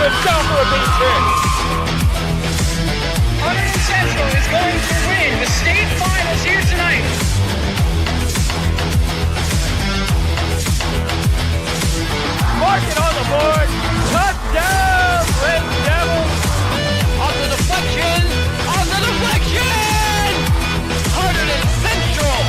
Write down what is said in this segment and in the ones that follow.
with sophomore base hit. Hunterdon Central is going to win the state finals here tonight. Mark it on the board. Touchdown, Red Devils. Off the deflection. Off the deflection. Hunterdon Central.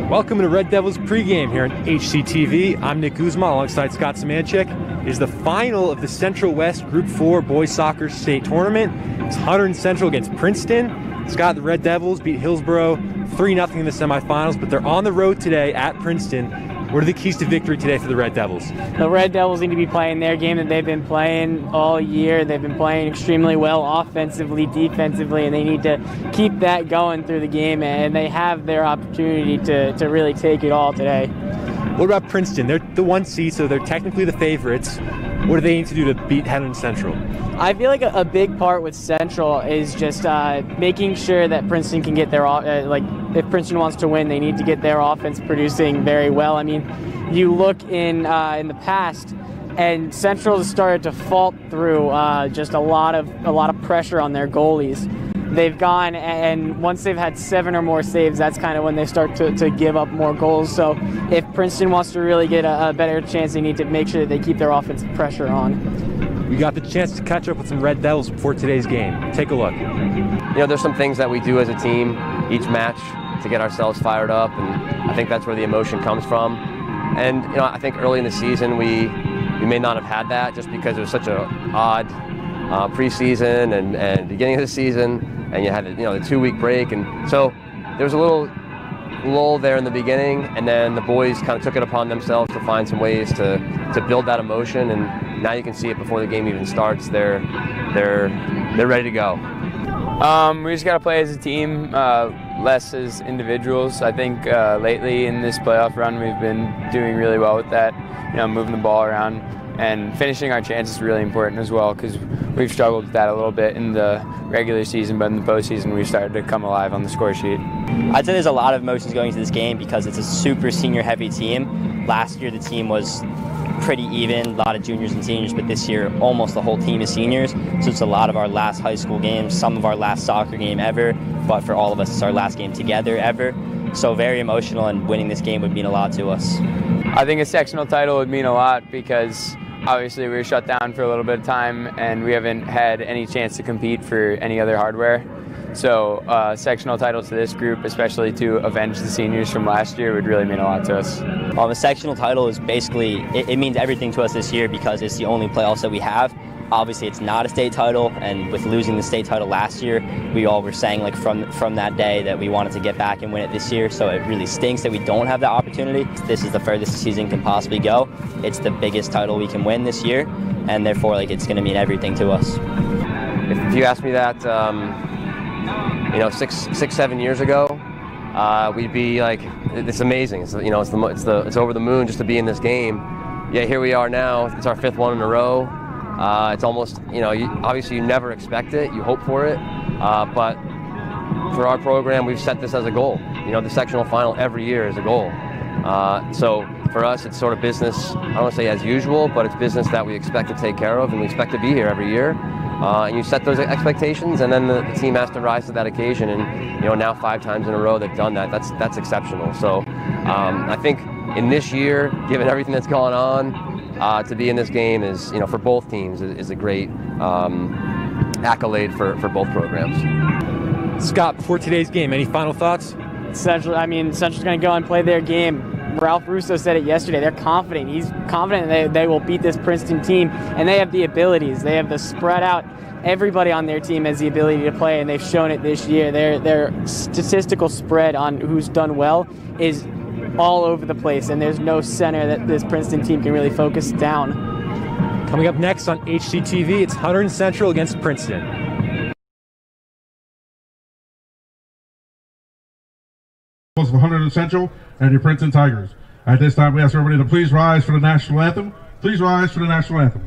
Welcome to Red Devils pregame here on HCTV. I'm Nick Guzman alongside Scott Szymanczyk. It is the final of the Central West Group 4 Boys Soccer State Tournament. It's Hunterdon Central against Princeton. Scott, the Red Devils beat Hillsborough 3-0 in the semifinals, but they're on the road today at Princeton. What are the keys to victory today for the Red Devils? The Red Devils need to be playing their game that they've been playing all year. They've been playing extremely well offensively, defensively, and they need to keep that going through the game, and they have their opportunity to really take it all today. What about Princeton? They're the 1 seed, so they're technically the favorites. What do they need to do to beat Hunterdon Central? I feel like a big part with Central is just making sure that Princeton can get their if Princeton wants to win, they need to get their offense producing very well. I mean, you look in the past, and Central has started to fault through just a lot of pressure on their goalies. They've gone, and once they've had 7 or more saves, that's kind of when they start to give up more goals. So if Princeton wants to really get a better chance, they need to make sure that they keep their offensive pressure on. We got the chance to catch up with some Red Devils before today's game. Take a look. You know, there's some things that we do as a team each match to get ourselves fired up, and I think that's where the emotion comes from. And you know, I think early in the season we may not have had that just because it was such a odd preseason and beginning of the season, and you had the 2-week break, and so there was a little lull there in the beginning, and then the boys kind of took it upon themselves to find some ways to build that emotion, and now you can see it before the game even starts. They're ready to go. We just got to play as a team, less as individuals. I think lately in this playoff run we've been doing really well with that, moving the ball around, and finishing our chances is really important as well, because we've struggled with that a little bit in the regular season, but in the postseason we've started to come alive on the score sheet. I'd say there's a lot of emotions going into this game because it's a super senior heavy team. Last year the team was pretty even, a lot of juniors and seniors, but this year almost the whole team is seniors, so it's a lot of our last high school games, some of our last soccer game ever, but for all of us it's our last game together ever. So very emotional, and winning this game would mean a lot to us. I think a sectional title would mean a lot because obviously we were shut down for a little bit of time and we haven't had any chance to compete for any other hardware. So sectional title to this group, especially to avenge the seniors from last year, would really mean a lot to us. The sectional title is basically, it means everything to us this year because it's the only playoffs that we have. Obviously it's not a state title, and with losing the state title last year, we all were saying from that day that we wanted to get back and win it this year, so it really stinks that we don't have that opportunity. This is the furthest the season can possibly go. It's the biggest title we can win this year, and therefore it's going to mean everything to us. If you asked me that 6-7 years ago, we'd be like, it's amazing. It's over the moon just to be in this game. Yeah, here we are now. It's our 5th one in a row. It's almost, obviously you never expect it, you hope for it, but for our program, we've set this as a goal. The sectional final every year is a goal. So for us, it's sort of business, I don't want to say as usual, but it's business that we expect to take care of, and we expect to be here every year. And you set those expectations, and then the team has to rise to that occasion, and now 5 times in a row they've done that. That's exceptional. So I think in this year, given everything that's going on, to be in this game is, for both teams, is a great accolade for both programs. Scott, before today's game, any final thoughts? Central's going to go and play their game. Ralph Russo said it yesterday. They're confident. He's confident they will beat this Princeton team, and they have the abilities. They have the spread out. Everybody on their team has the ability to play, and they've shown it this year. Their statistical spread on who's done well is all over the place, and there's no center that this Princeton team can really focus down. Coming up next on HCTV, it's Hunterdon Central against Princeton. For Hunterdon Central and your Princeton Tigers. At this time, we ask everybody to please rise for the national anthem. Please rise for the national anthem.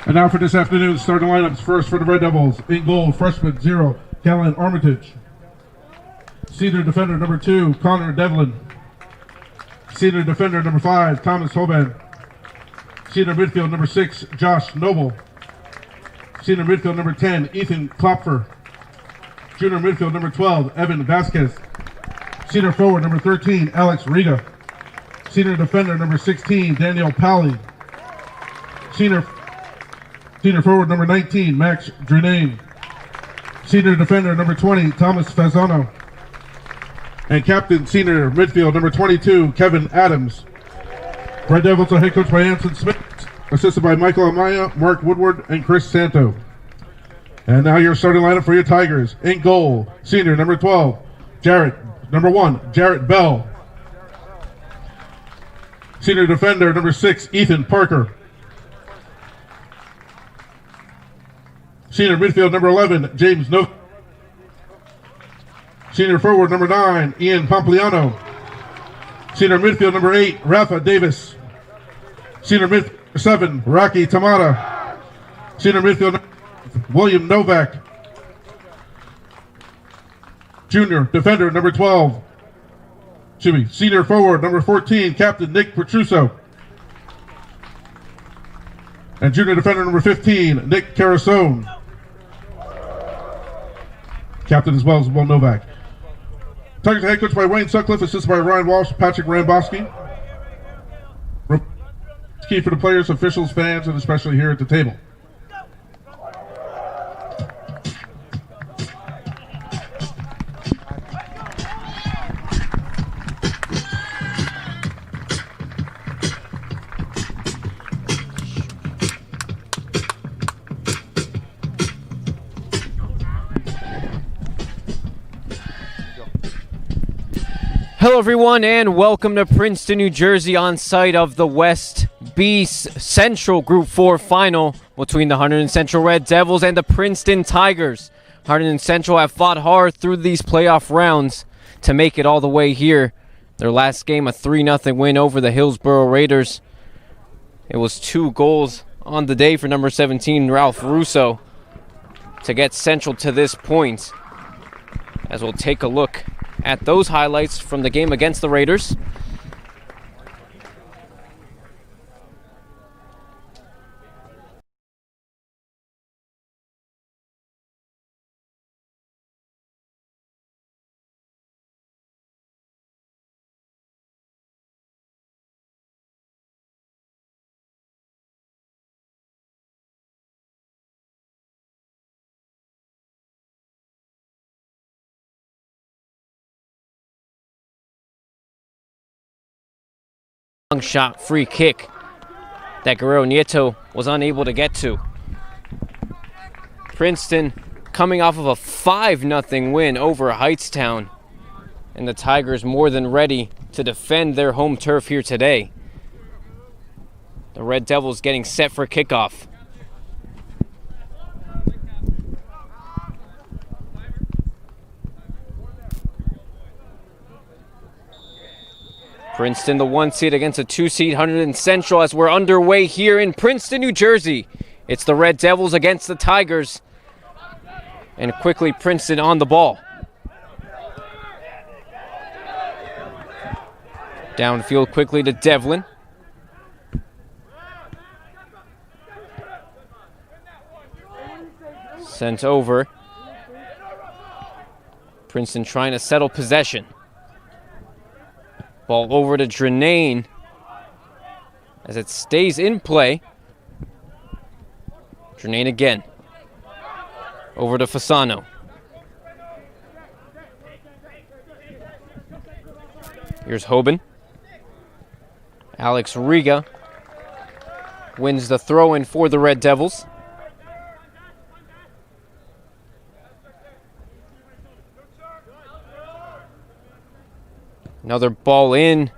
And now for this afternoon's starting lineups. First for the Red Devils, in goal, freshman 0, Callan Armitage. Senior defender number 2, Connor Devlin. Senior defender number 5, Thomas Hoban. Senior midfield number 6, Josh Noble. Senior midfield number 10, Ethan Klopfer. Junior midfield number 12, Evan Vasquez. Senior forward number 13, Alex Riga. Senior defender number 16, Daniel Pally. Senior forward number 19, Max Drenane. Senior defender number 20, Thomas Fasano. And captain, senior midfield number 22, Kevin Adams. Red Devils are head coached by Anson Smith, assisted by Michael Amaya, Mark Woodward, and Chris Santo. And now your starting lineup for your Tigers. In goal, senior number 12, number 1, Jarrett Bell. Senior defender number 6, Ethan Parker. Senior midfield number 11, James No. Senior forward number 9, Ian Pompliano. Senior midfield number 8, Rafa Davis. Senior midfield 7, Rocky Tamata. Senior midfield William Novak. Junior defender number 12. Senior forward number 14, Captain Nick Petruso. And junior defender number 15, Nick Carasone. Captain as well as Will Novak. Tigers are head coached by Wayne Sutcliffe, assisted by Ryan Walsh, Patrick Ramboski. Key for the players, officials, fans, and especially here at the table. Hello everyone and welcome to Princeton, New Jersey, on site of the West B Central Group 4 final between the Hunterdon Central Red Devils and the Princeton Tigers. Hunterdon Central have fought hard through these playoff rounds to make it all the way here. Their last game, a 3-0 win over the Hillsborough Raiders. It was 2 goals on the day for number 17, Ralph Russo, to get Central to this point. As we'll take a look at those highlights from the game against the Raiders. Long shot, free kick that Guerrero Nieto was unable to get to. Princeton coming off of a 5-0 win over Heightstown, and the Tigers more than ready to defend their home turf here today. The Red Devils getting set for kickoff. Princeton, the 1 seed against a 2 seed, Hunterdon Central, as we're underway here in Princeton, New Jersey. It's the Red Devils against the Tigers. And quickly, Princeton on the ball. Downfield quickly to Devlin. Sent over. Princeton trying to settle possession. Ball over to Drenane as it stays in play. Drenane again. Over to Fasano. Here's Hoban. Alex Riga wins the throw-in for the Red Devils. Another ball in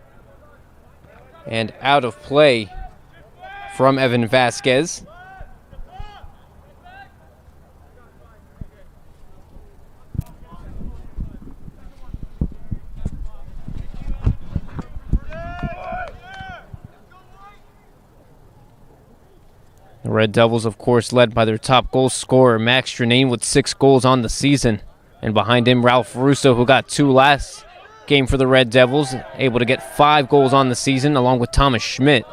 and out of play from Evan Vasquez. The Red Devils, of course, led by their top goal scorer, Max Drenane, with 6 goals on the season. And behind him, Ralph Russo, who got 2 last game for the Red Devils, able to get 5 goals on the season, along with Thomas Schmidt.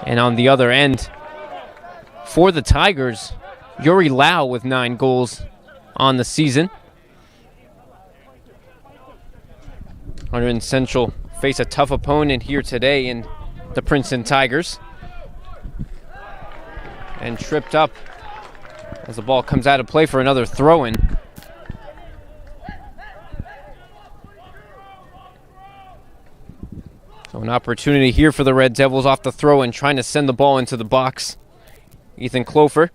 And on the other end, for the Tigers, Yuri Lau with 9 goals on the season. Hunterdon Central face a tough opponent here today in the Princeton Tigers. And tripped up as the ball comes out of play for another throw-in. So an opportunity here for the Red Devils off the throw-in, trying to send the ball into the box. Ethan Clofer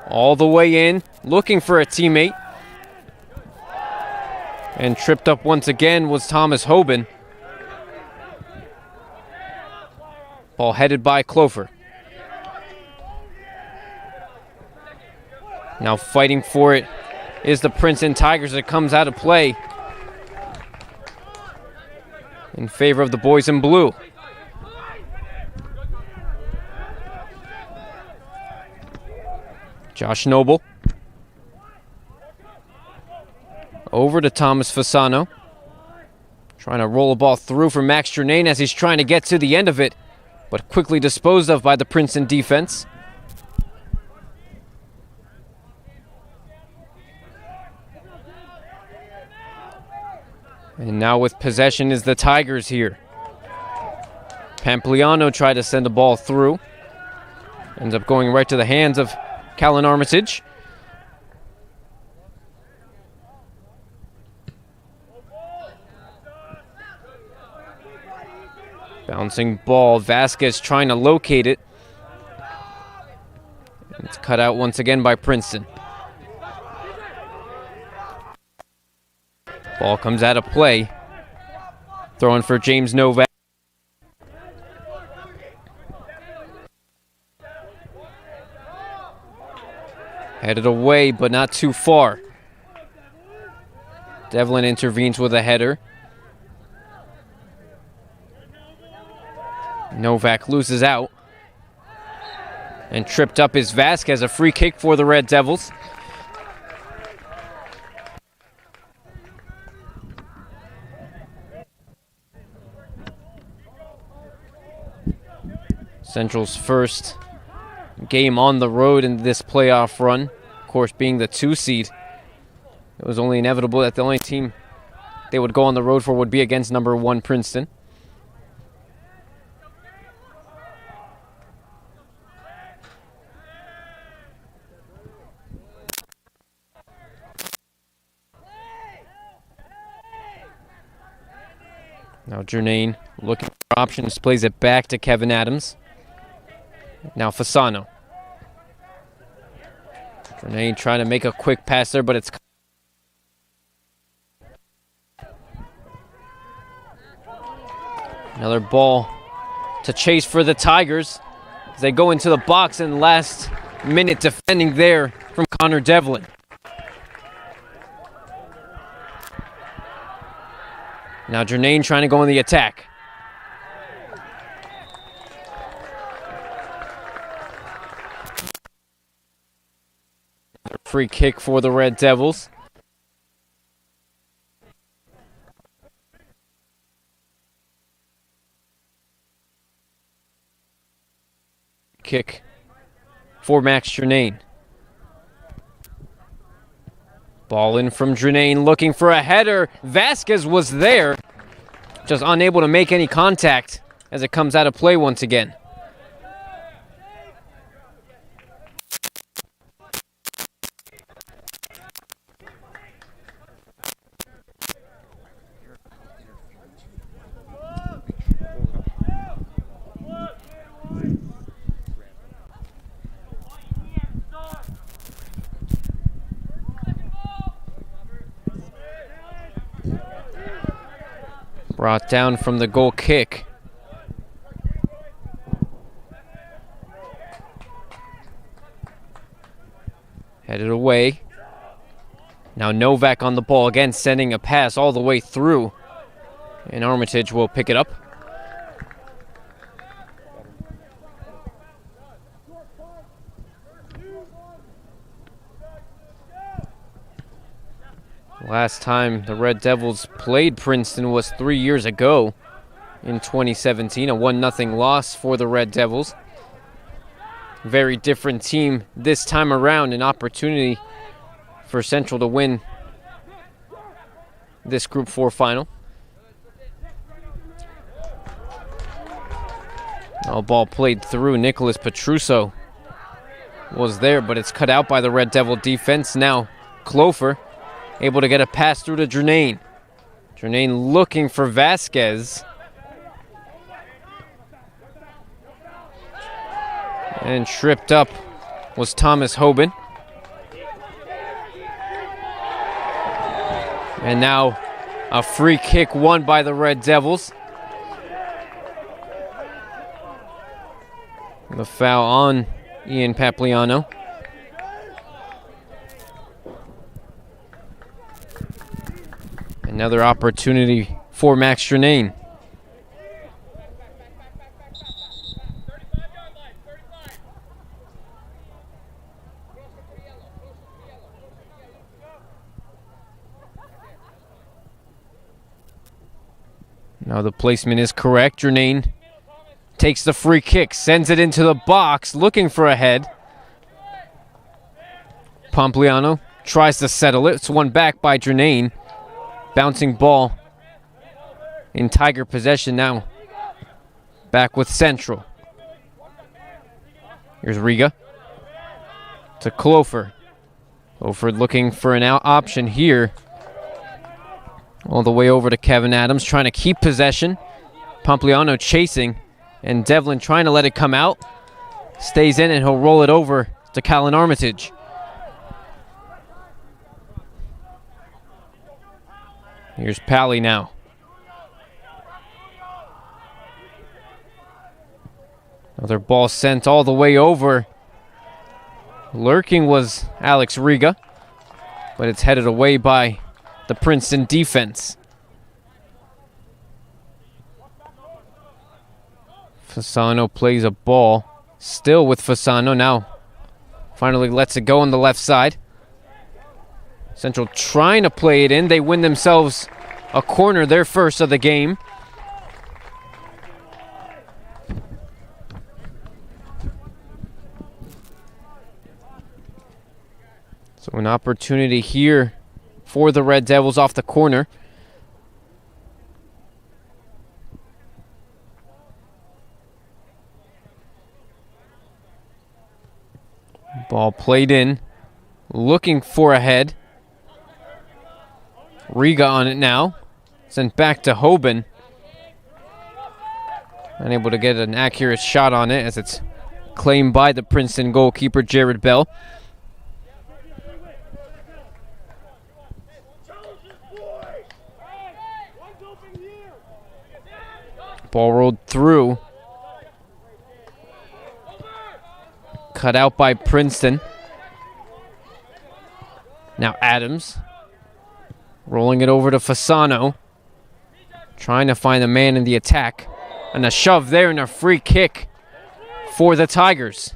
all the way in, looking for a teammate. And tripped up once again was Thomas Hoban. Ball headed by Clofer. Now fighting for it is the Princeton Tigers. It comes out of play in favor of the boys in blue. Josh Noble. Over to Thomas Fasano. Trying to roll a ball through for Max Drenane as he's trying to get to the end of it, but quickly disposed of by the Princeton defense. And now with possession is the Tigers here. Pampliano tried to send the ball through. Ends up going right to the hands of Callan Armitage. Bouncing ball, Vasquez trying to locate it. And it's cut out once again by Princeton. Ball comes out of play. Throwing for James Novak. Headed away, but not too far. Devlin intervenes with a header. Novak loses out. And tripped up is Vasquez, a free kick for the Red Devils. Central's first game on the road in this playoff run, of course being the 2 seed. It was only inevitable that the only team they would go on the road for would be against number 1 Princeton. Now Drenane looking for options, plays it back to Kevin Adams. Now Fasano. Drenane trying to make a quick pass there, but it's... Another ball to chase for the Tigers as they go into the box, and last minute defending there from Connor Devlin. Now Drenane trying to go on the attack. Free kick for the Red Devils. Kick for Max Drenane. Ball in from Drenane, looking for a header. Vasquez was there, just unable to make any contact as it comes out of play once again. Brought down from the goal kick. Headed away. Now Novak on the ball again, sending a pass all the way through. And Armitage will pick it up. Last time the Red Devils played Princeton was 3 years ago in 2017, a 1-0 loss for the Red Devils. Very different team this time around, an opportunity for Central to win this Group 4 final. No ball played through. Nicholas Petruso was there, but it's cut out by the Red Devil defense. Now Clofer able to get a pass through to Jernane. Jernane looking for Vasquez. And tripped up was Thomas Hoban. And now a free kick won by the Red Devils. The foul on Ian Papliano. Another opportunity for Max Jernane. Now the placement is correct. Jernane takes the free kick, sends it into the box, looking for a head. Pompliano tries to settle it. It's won back by Jernane. Bouncing ball in Tiger possession now. Back with Central. Here's Riga to Clofer. Clofer looking for an out option here. All the way over to Kevin Adams, trying to keep possession. Pompliano chasing, and Devlin trying to let it come out. Stays in, and he'll roll it over to Callan Armitage. Here's Pally now. Another ball sent all the way over. Lurking was Alex Riga, but it's headed away by the Princeton defense. Fasano plays a ball. Still with Fasano now. Finally lets it go on the left side. Central trying to play it in. They win themselves a corner, their first of the game. So an opportunity here for the Red Devils off the corner. Ball played in, looking for a head. Riga on it now, sent back to Hoban. Unable to get an accurate shot on it as it's claimed by the Princeton goalkeeper, Jared Bell. Ball rolled through. Cut out by Princeton. Now Adams. Rolling it over to Fasano. Trying to find a man in the attack. And a shove there and a free kick for the Tigers.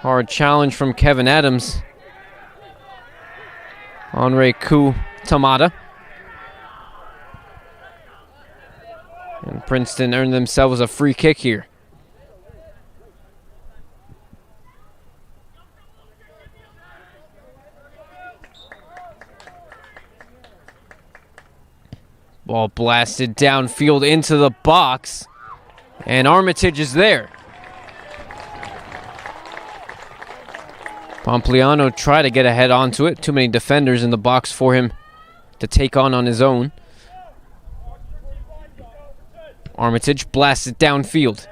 Hard challenge from Kevin Adams. Henri Ku Tamada. And Princeton earned themselves a free kick here. Ball blasted downfield into the box. And Armitage is there. Pompliano tried to get a head onto it. Too many defenders in the box for him to take on his own. Armitage blasted downfield.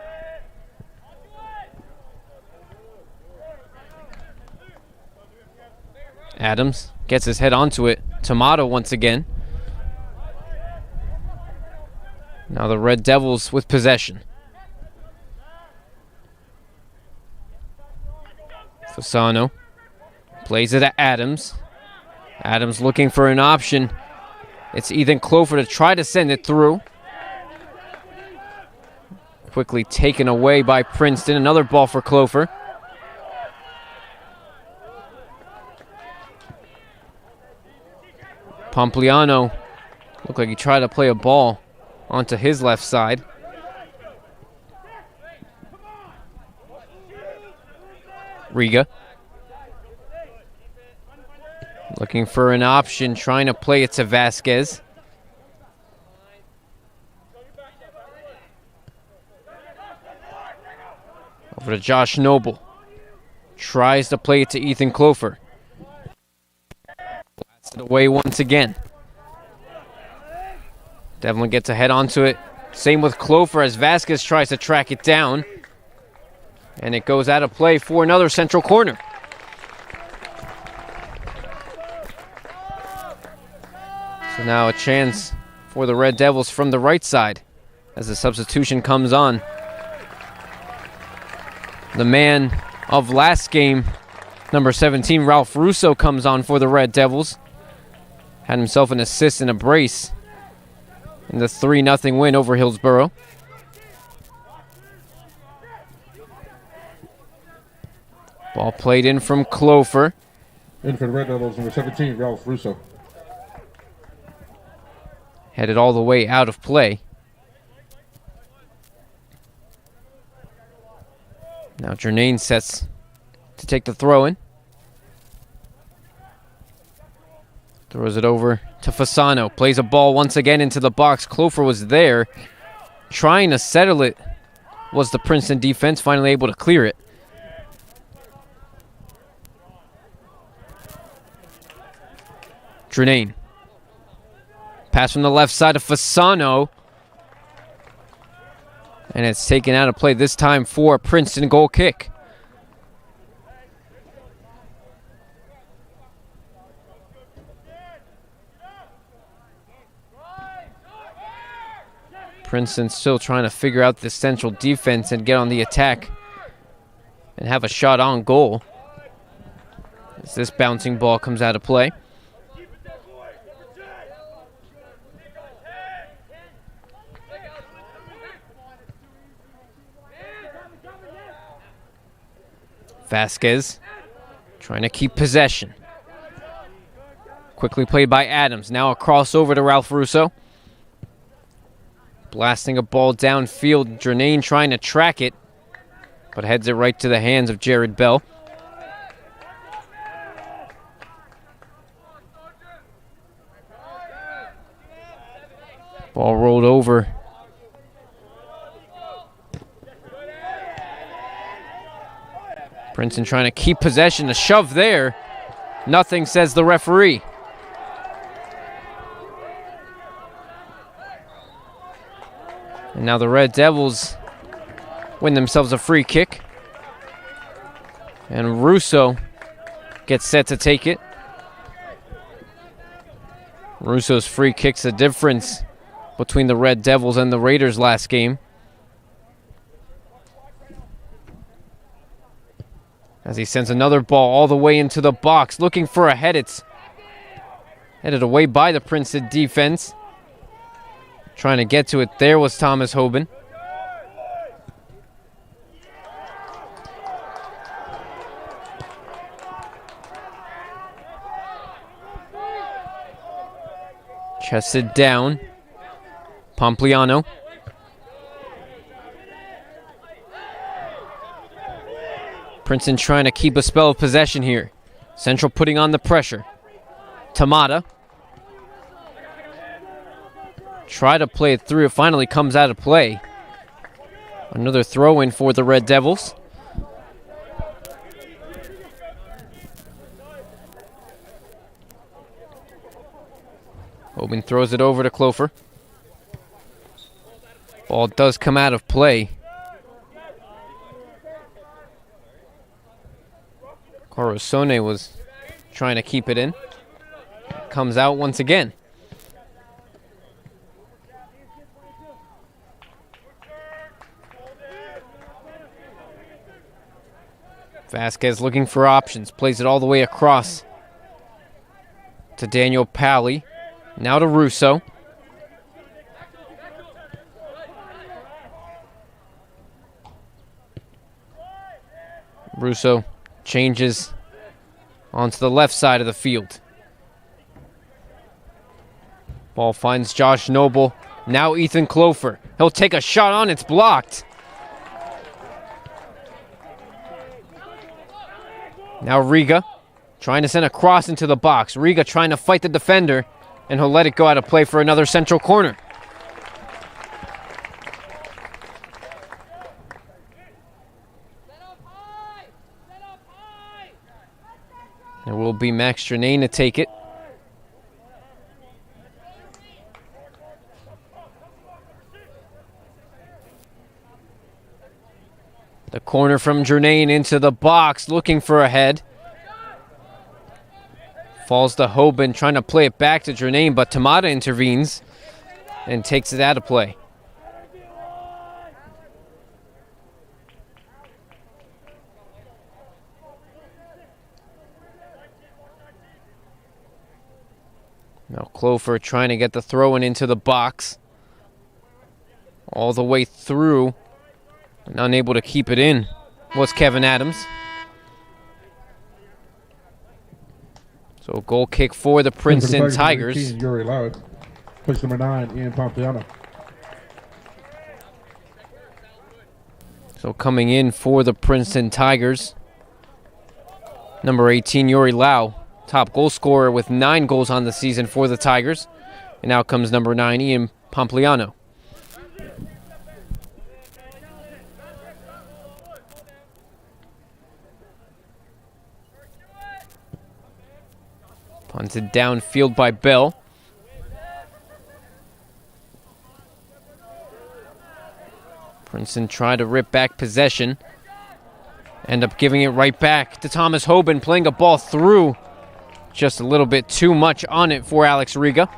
Adams gets his head onto it. Tomato once again. Now the Red Devils with possession. Fasano plays it at Adams. Adams looking for an option. It's Ethan Clofer to try to send it through. Quickly taken away by Princeton. Another ball for Clofer. Pompliano looked like he tried to play a ball onto his left side. Riga looking for an option, trying to play it to Vasquez. Over to Josh Noble. Tries to play it to Ethan Clofer. Blasts it away once again. Devlin gets a head onto it. Same with Clofer as Vasquez tries to track it down. And it goes out of play for another Central corner. So now a chance for the Red Devils from the right side as the substitution comes on. The man of last game, number 17, Ralph Russo, comes on for the Red Devils. Had himself an assist and a brace in the 3-0 win over Hillsborough. Ball played in from Clofer. In for the Red Devils, number 17, Ralph Russo. Headed all the way out of play. Now Jernane sets to take the throw in. Throws it over to Fasano. Plays a ball once again into the box. Clofer was there. Trying to settle it was the Princeton defense. Finally able to clear it. Jernane. Pass from the left side of Fasano. And it's taken out of play this time for a Princeton goal kick. Princeton still trying to figure out the central defense and get on the attack and have a shot on goal. As this bouncing ball comes out of play. Vasquez trying to keep possession. Quickly played by Adams. Now a crossover to Ralph Russo. Blasting a ball downfield. Jernane trying to track it, but heads it right to the hands of Jared Bell. Ball rolled over. Princeton trying to keep possession. A shove there. Nothing, says the referee. And now the Red Devils win themselves a free kick. And Russo gets set to take it. Russo's free kick's the difference between the Red Devils and the Raiders last game. As he sends another ball all the way into the box, looking for a head. It's headed away by the Princeton defense. Trying to get to it. There was Thomas Hoban. Chested down. Pompliano. Princeton trying to keep a spell of possession here. Central putting on the pressure. Tamada. Try to play it through. It finally comes out of play. Another throw in for the Red Devils. Hoban throws it over to Clofer. Ball does come out of play. Corosone was trying to keep it in. Comes out once again. Vasquez looking for options. Plays it all the way across to Daniel Pally. Now to Russo. Russo changes onto the left side of the field. Ball finds Josh Noble. Now Ethan Clofer. He'll take a shot on, it's blocked. Now Riga trying to send a cross into the box. Riga trying to fight the defender, and he'll let it go out of play for another Central corner. It will be Max Stranane to take it. The corner from Jernane into the box, looking for a head. Falls to Hoban, trying to play it back to Jernane, but Tamada intervenes and takes it out of play. Now Clofer trying to get the throw-in into the box. All the way through. And unable to keep it in was Kevin Adams. So goal kick for the Princeton Tigers. 18, Yuri Loud. Place number 9, Ian Pompliano. So coming in for the Princeton Tigers, number 18, Yuri Lau, top goal scorer with 9 goals on the season for the Tigers. And now comes number 9, Ian Pompliano. Punted downfield by Bell. Princeton tried to rip back possession. End up giving it right back to Thomas Hoban, playing a ball through. Just a little bit too much on it for Alex Riga.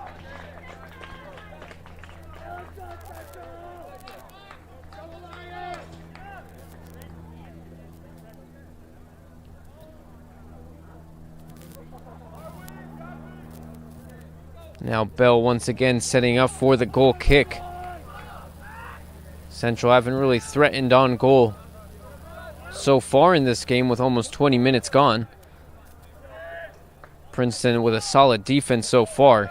Now Bell once again setting up for the goal kick. Central haven't really threatened on goal so far in this game with almost 20 minutes gone. Princeton with a solid defense so far.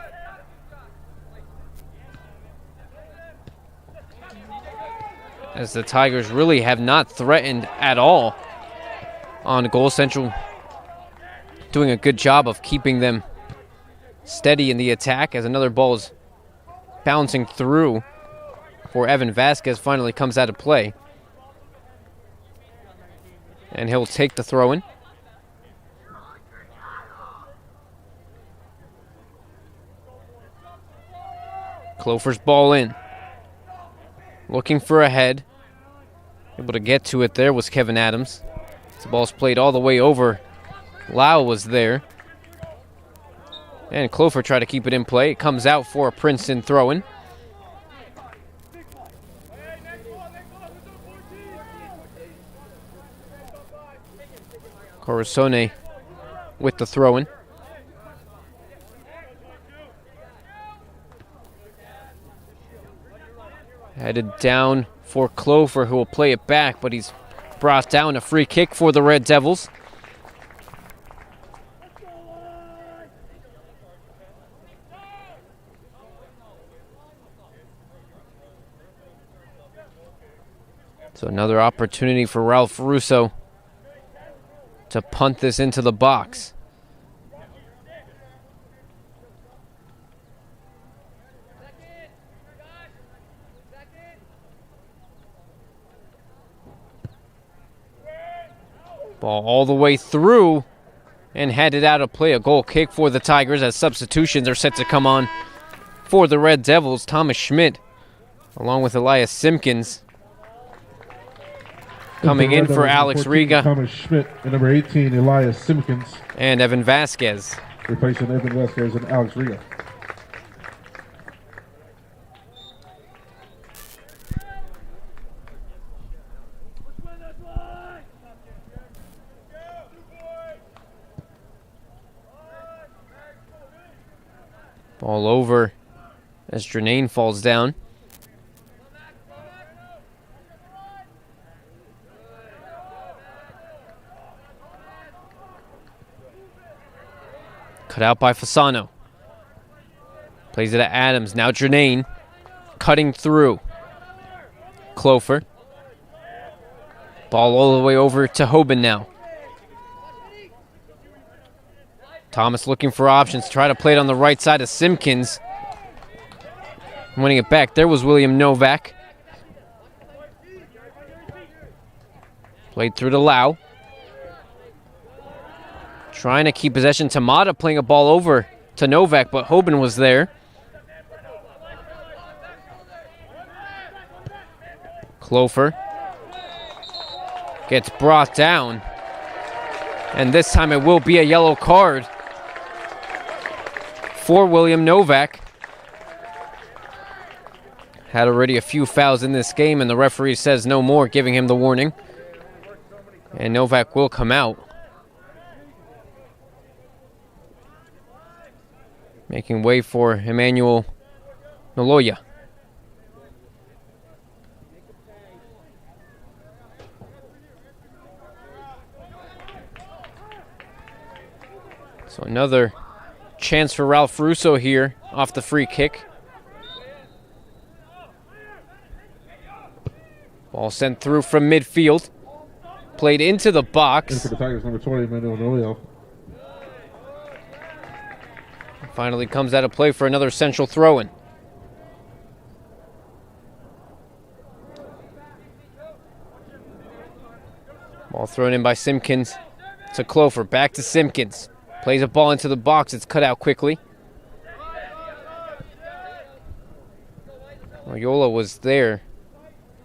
As the Tigers really have not threatened at all on goal. Central doing a good job of keeping them steady in the attack as another ball is bouncing through for Evan Vasquez, finally comes out of play. And he'll take the throw-in. Clofer's ball in. Looking for a head. Able to get to it there was Kevin Adams. The ball's played all the way over. Lau was there. And Clofer tried to keep it in play. It comes out for a Princeton throw-in. Corazone with the throw-in. Headed down for Clofer, who will play it back, but he's brought down. A free kick for the Red Devils. So another opportunity for Ralph Russo to punt this into the box. Ball all the way through and headed out of play. A goal kick for the Tigers as substitutions are set to come on for the Red Devils. Thomas Schmidt along with Elias Simpkins coming in for Alex 14, Riga. Thomas Schmidt and number 18, Elias Simpkins. And Evan Vasquez. Replacing Evan Vasquez and Alex Riga. Ball over as Jernane falls down. Cut out by Fasano. Plays it at Adams. Now Jernane cutting through. Clofer. Ball all the way over to Hoban now. Thomas looking for options. Try to play it on the right side of Simpkins. Winning it back. There was William Novak. Played through to Lau. Trying to keep possession. Tamada playing a ball over to Novak, but Hoban was there. Clofer gets brought down. And this time it will be a yellow card for William Novak. Had already a few fouls in this game, and the referee says no more, giving him the warning. And Novak will come out. Making way for Emmanuel Noloya. So another chance for Ralph Russo here off the free kick. Ball sent through from midfield. Played into the box. In for the Tigers, number 20, Emmanuel Noloya. Finally comes out of play for another central throw-in. Ball thrown in by Simpkins to Clofer. Back to Simpkins. Plays a ball into the box. It's cut out quickly. Loyola was there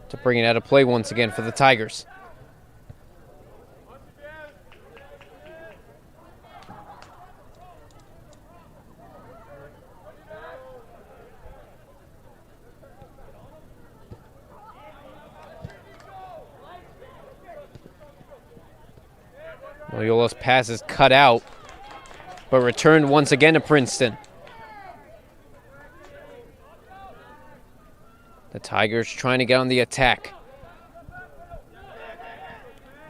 to bring it out of play once again for the Tigers. Loyola's pass is cut out, but returned once again to Princeton. The Tigers trying to get on the attack.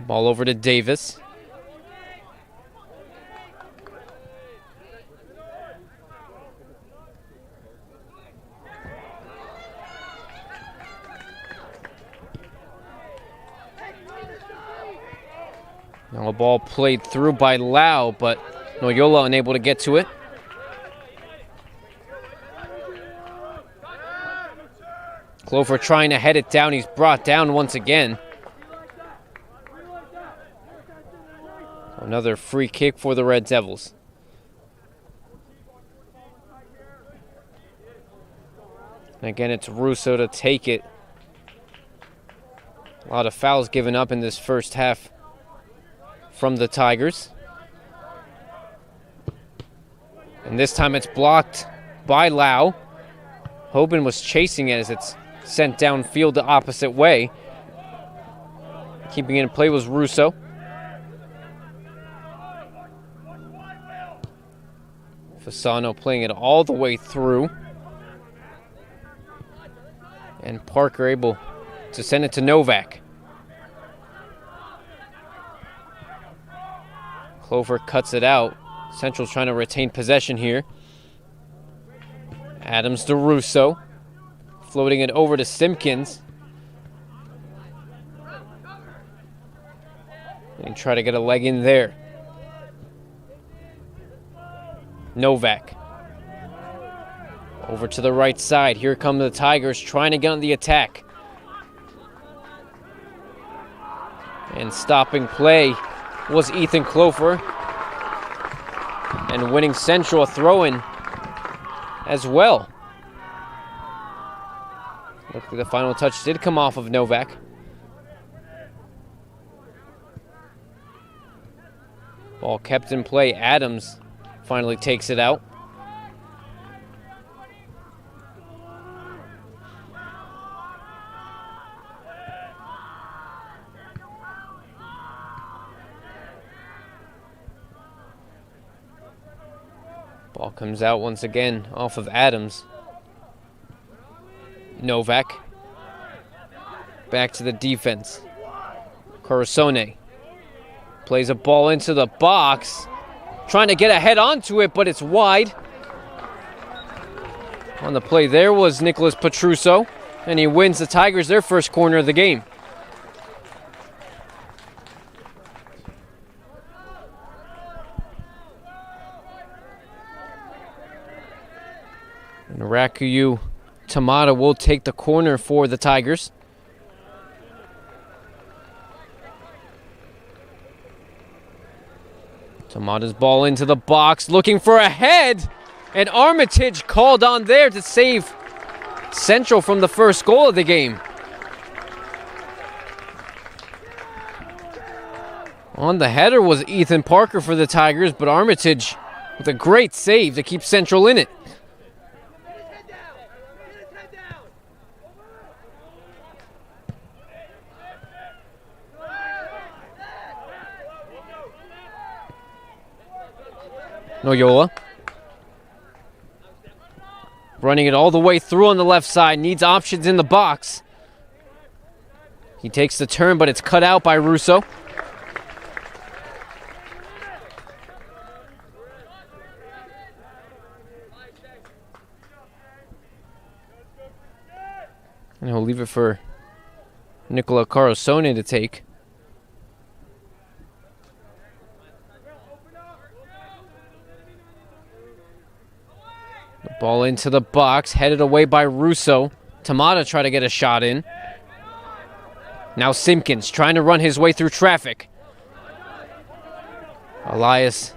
Ball over to Davis. Now a ball played through by Lau, but Loyola unable to get to it. Clover trying to head it down. He's brought down once again. Another free kick for the Red Devils. And again, it's Russo to take it. A lot of fouls given up in this first half from the Tigers. And this time it's blocked by Lau. Hoban was chasing it as it's sent downfield the opposite way. Keeping it in play was Russo. Fasano playing it all the way through. And Parker able to send it to Novak. Clover cuts it out. Central's trying to retain possession here. Adams to Russo. Floating it over to Simpkins. And try to get a leg in there. Novak. Over to the right side. Here come the Tigers trying to get on the attack. And stopping play was Ethan Clover. And winning Central a throw-in as well. Looks like the final touch did come off of Novak. Ball kept in play. Adams finally takes it out. Ball comes out once again off of Adams. Novak. Back to the defense. Corazone. Plays a ball into the box. Trying to get a head onto it, but it's wide. On the play there was Nicholas Petruso, and he wins the Tigers their first corner of the game. And Rakuyu Tamada will take the corner for the Tigers. Tamada's ball into the box, looking for a head, and Armitage called on there to save Central from the first goal of the game. On the header was Ethan Parker for the Tigers, but Armitage with a great save to keep Central in it. Noyola. Running it all the way through on the left side. Needs options in the box. He takes the turn, but it's cut out by Russo. And he'll leave it for Nicola Carosone to take. The ball into the box, headed away by Russo. Tamada try to get a shot in. Now Simpkins trying to run his way through traffic. Elias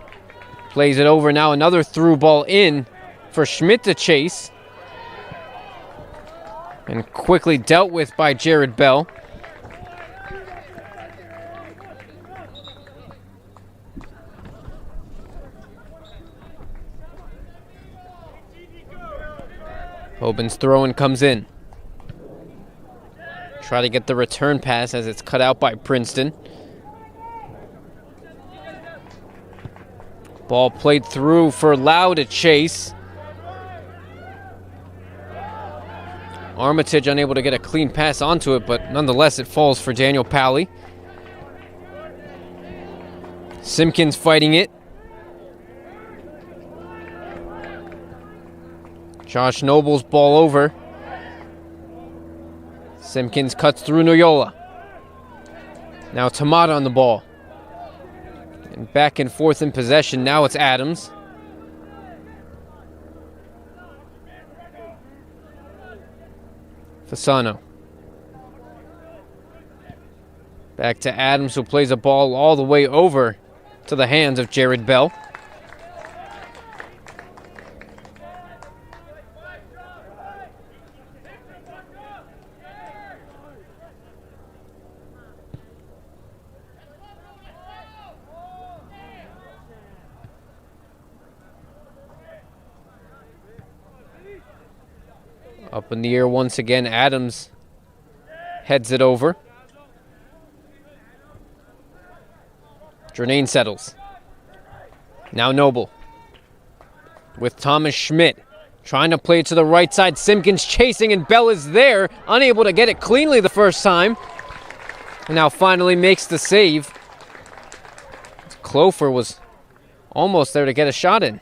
plays it over. Now another through ball in for Schmidt to chase. And quickly dealt with by Jared Bell. Hoban's throw-in comes in. Try to get the return pass as it's cut out by Princeton. Ball played through for Lau to chase. Armitage unable to get a clean pass onto it, but nonetheless it falls for Daniel Pally. Simpkins fighting it. Josh Noble's ball over. Simpkins cuts through Noyola. Now Tamada on the ball. And back and forth in possession. Now it's Adams. Fasano. Back to Adams, who plays a ball all the way over to the hands of Jared Bell. Up in the air once again, Adams heads it over. Drenane settles. Now Noble with Thomas Schmidt trying to play it to the right side. Simpkins chasing and Bell is there, unable to get it cleanly the first time. And now finally makes the save. Clofer was almost there to get a shot in.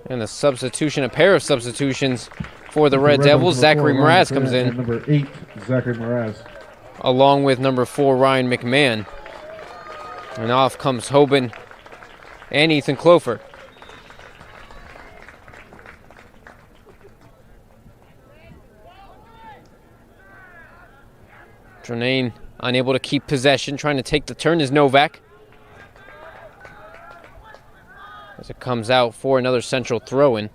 And a substitution, a pair of substitutions for the Red Devils. Zachary Mraz comes in. Number 8, Zachary Mraz. Along with number 4, Ryan McMahon. And off comes Hoban and Ethan Clofer. Drenane unable to keep possession. Trying to take the turn is Novak. As it comes out for another Central throw-in.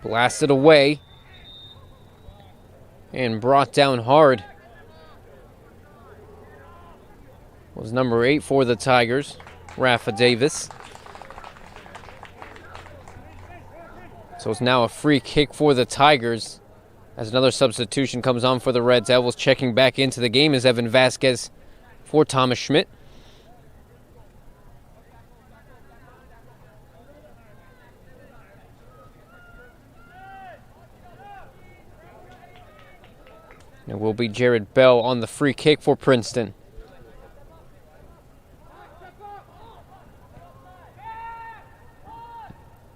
Blasted away. And brought down hard. Was number 8 for the Tigers, Rafa Davis. So it's now a free kick for the Tigers. As another substitution comes on for the Red Devils. Checking back into the game is Evan Vasquez for Thomas Schmidt. It will be Jared Bell on the free kick for Princeton.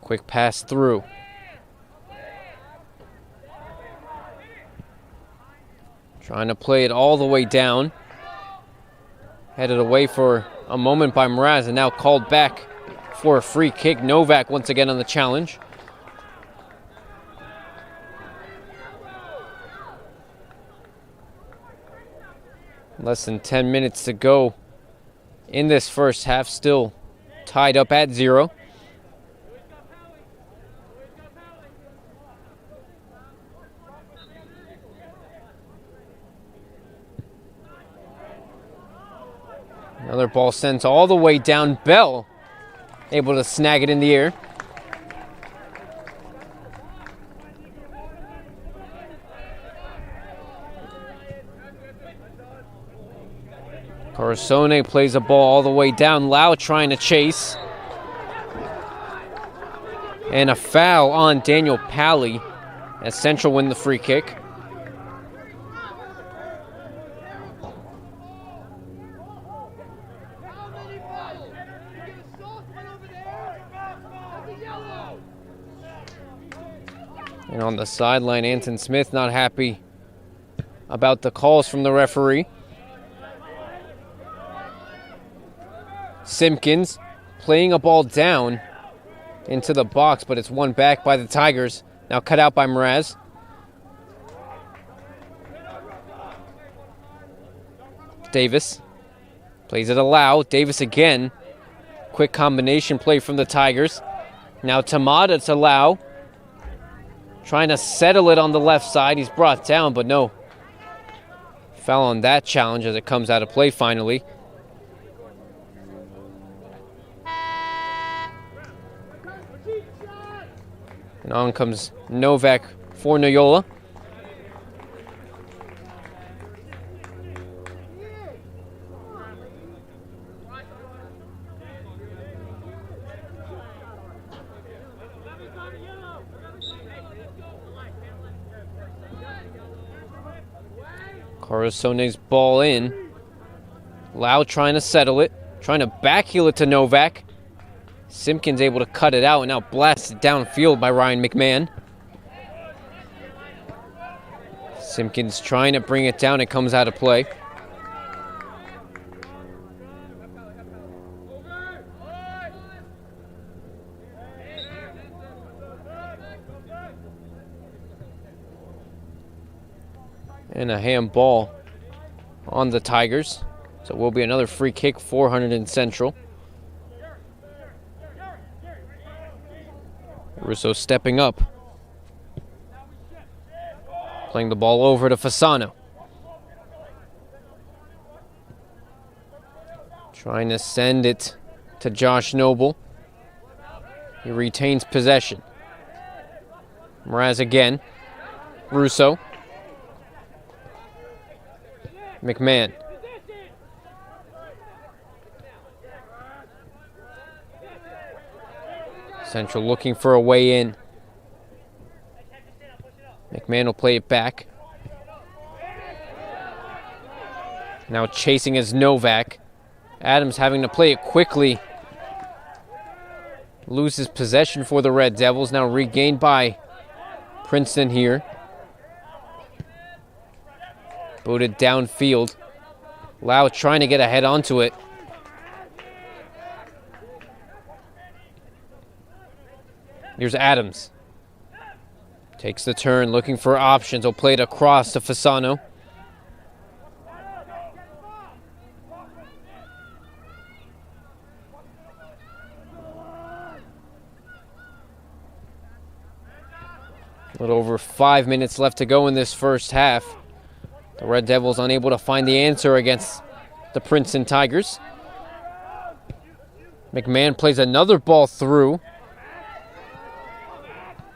Quick pass through. Trying to play it all the way down. Headed away for a moment by Mraz and now called back for a free kick. Novak once again on the challenge. Less than 10 minutes to go in this first half, still tied up at 0. Another ball sent all the way down. Bell able to snag it in the air. Corazone plays a ball all the way down. Lau trying to chase. And a foul on Daniel Pally as Central win the free kick. And on the sideline, Anton Smith not happy about the calls from the referee. Simpkins playing a ball down into the box, but it's won back by the Tigers. Now cut out by Mraz. Davis plays it aloud. Davis again. Quick combination play from the Tigers. Now Tamada to Lau. Trying to settle it on the left side. He's brought down, but no. Foul on that challenge as it comes out of play finally. And on comes Novak for Noyola. Corazone's ball in. Lau trying to settle it. Trying to backheel it to Novak. Simpkins able to cut it out and now blasted downfield by Ryan McMahon. Simpkins trying to bring it down. It comes out of play. And a handball on the Tigers. So it will be another free kick for Hunterdon Central. Russo stepping up. Playing the ball over to Fasano. Trying to send it to Josh Noble. He retains possession. Mraz again. Russo. McMahon. Central looking for a way in. McMahon will play it back. Now chasing is Novak. Adams having to play it quickly. Loses possession for the Red Devils. Now regained by Princeton here. Booted downfield. Lau trying to get a head onto it. Here's Adams. Takes the turn, looking for options. He'll play it across to Fasano. A little over 5 minutes left to go in this first half. The Red Devils unable to find the answer against the Princeton Tigers. McMahon plays another ball through.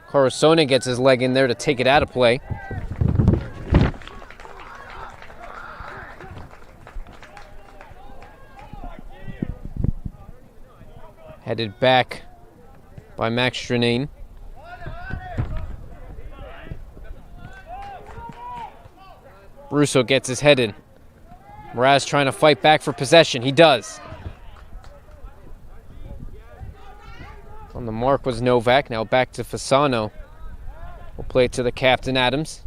Corazone gets his leg in there to take it out of play. Headed back by Max Stranane. Russo gets his head in. Mraz trying to fight back for possession. He does. On the mark was Novak. Now back to Fasano. We'll play it to the captain, Adams.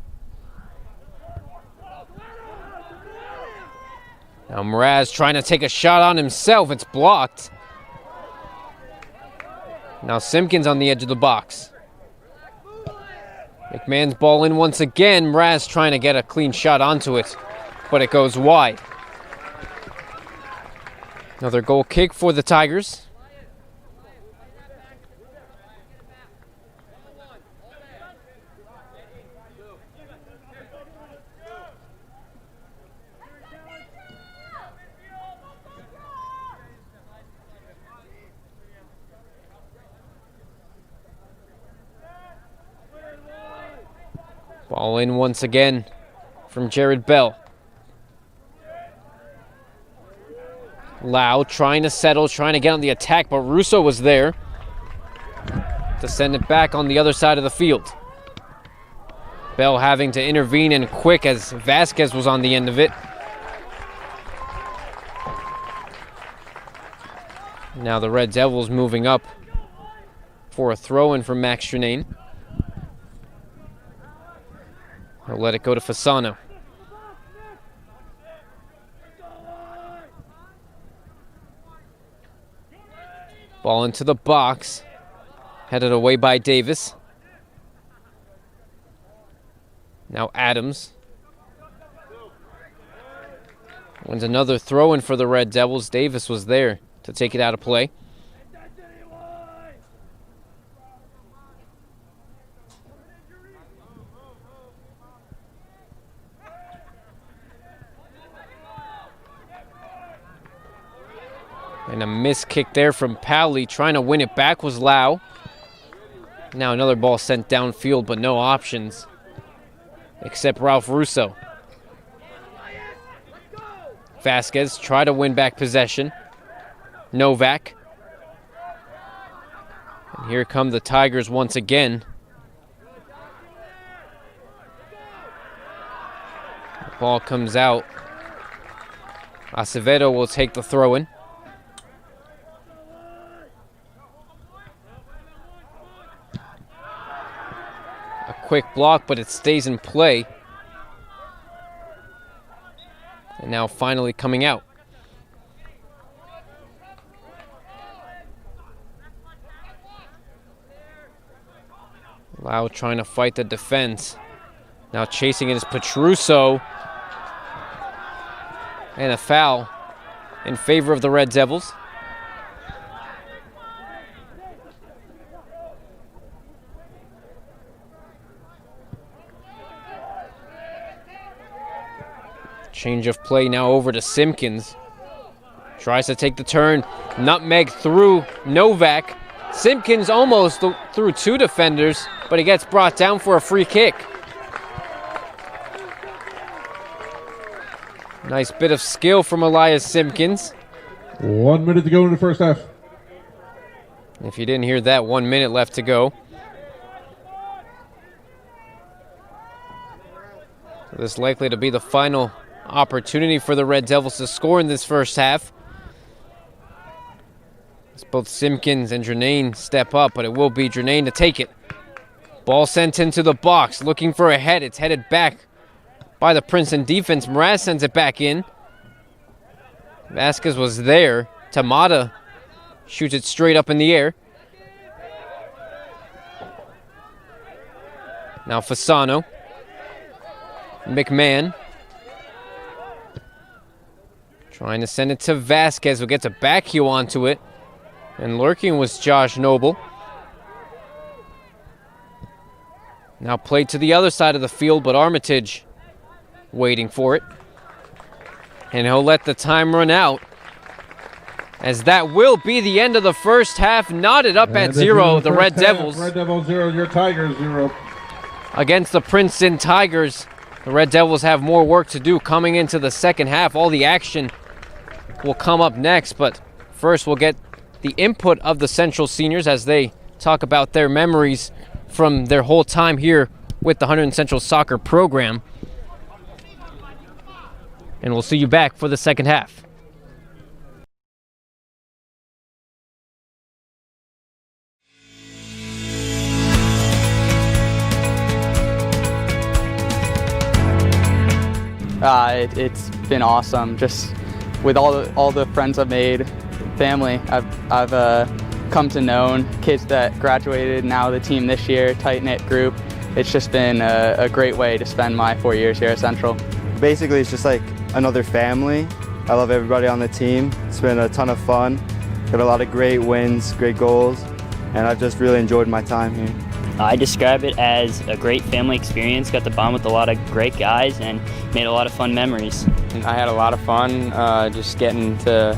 Now Mraz trying to take a shot on himself. It's blocked. Now Simpkins on the edge of the box. McMahon's ball in once again. Mraz trying to get a clean shot onto it, but it goes wide. Another goal kick for the Tigers. Ball in once again from Jared Bell. Lau trying to settle, trying to get on the attack, but Russo was there to send it back on the other side of the field. Bell having to intervene and quick as Vasquez was on the end of it. Now the Red Devils moving up for a throw-in from Max Stranane. He'll let it go to Fasano. Ball into the box. Headed away by Davis. Now Adams. Wins another throw-in for the Red Devils. Davis was there to take it out of play. And a missed kick there from Powley. Trying to win it back was Lau. Now another ball sent downfield, but no options except Ralph Russo. Vasquez try to win back possession. Novak. And here come the Tigers once again. The ball comes out. Acevedo will take the throw-in. Quick block, but it stays in play. And now finally coming out. Lau trying to fight the defense. Now chasing it is Petruso. And a foul in favor of the Red Devils. Change of play now over to Simpkins. Tries to take the turn. Nutmeg through Novak. Simpkins almost through two defenders, but he gets brought down for a free kick. Nice bit of skill from Elias Simpkins. 1 minute to go in the first half. If you didn't hear that, 1 minute left to go. So this is likely to be the final opportunity for the Red Devils to score in this first half. As both Simpkins and Drenane step up, but it will be Drenane to take it. Ball sent into the box, looking for a head. It's headed back by the Princeton defense. Mraz sends it back in. Vasquez was there. Tamata shoots it straight up in the air. Now Fasano. McMahon. Trying to send it to Vasquez, who gets a back heel onto it. And lurking was Josh Noble. Now played to the other side of the field, but Armitage waiting for it. And he'll let the time run out, as that will be the end of the first half. Knotted up at 0, the Red Devils. Red Devils 0, your Tigers 0. Against the Princeton Tigers. The Red Devils have more work to do coming into the second half. All the action will come up next, but first we'll get the input of the Central seniors as they talk about their memories from their whole time here with the Hunterdon Central soccer program. and we'll see you back for the second half. It's been awesome. Just with all the friends I've made, family I've come to know, kids that graduated, now the team this year, tight-knit group. It's just been a great way to spend my 4 years here at Central. Basically, it's just like another family. I love everybody on the team. It's been a ton of fun. Got a lot of great wins, great goals, and I've just really enjoyed my time here. I describe it as a great family experience. Got to bond with a lot of great guys and made a lot of fun memories. I had a lot of fun just getting to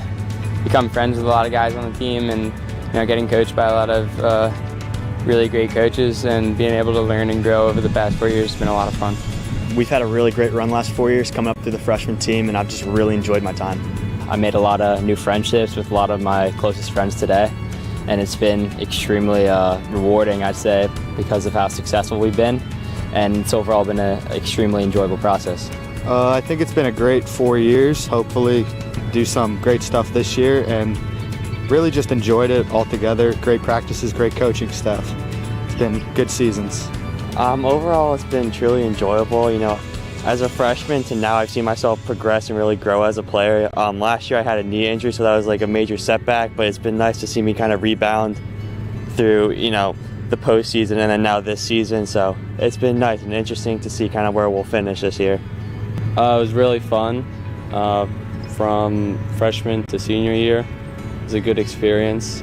become friends with a lot of guys on the team, and getting coached by a lot of really great coaches, and being able to learn and grow over the past 4 years has been a lot of fun. We've had a really great run last 4 years coming up through the freshman team, and I've just really enjoyed my time. I made a lot of new friendships with a lot of my closest friends today, and it's been extremely rewarding, I'd say, because of how successful we've been, and it's overall been an extremely enjoyable process. I think it's been a great 4 years. Hopefully do some great stuff this year, and really just enjoyed it altogether. Great practices, great coaching staff. It's been good seasons. Overall, it's been truly enjoyable. As a freshman to now, I've seen myself progress and really grow as a player. Last year I had a knee injury, so that was like a major setback, but it's been nice to see me kind of rebound through, the postseason and then now this season. So it's been nice and interesting to see kind of where we'll finish this year. It was really fun from freshman to senior year. It was a good experience.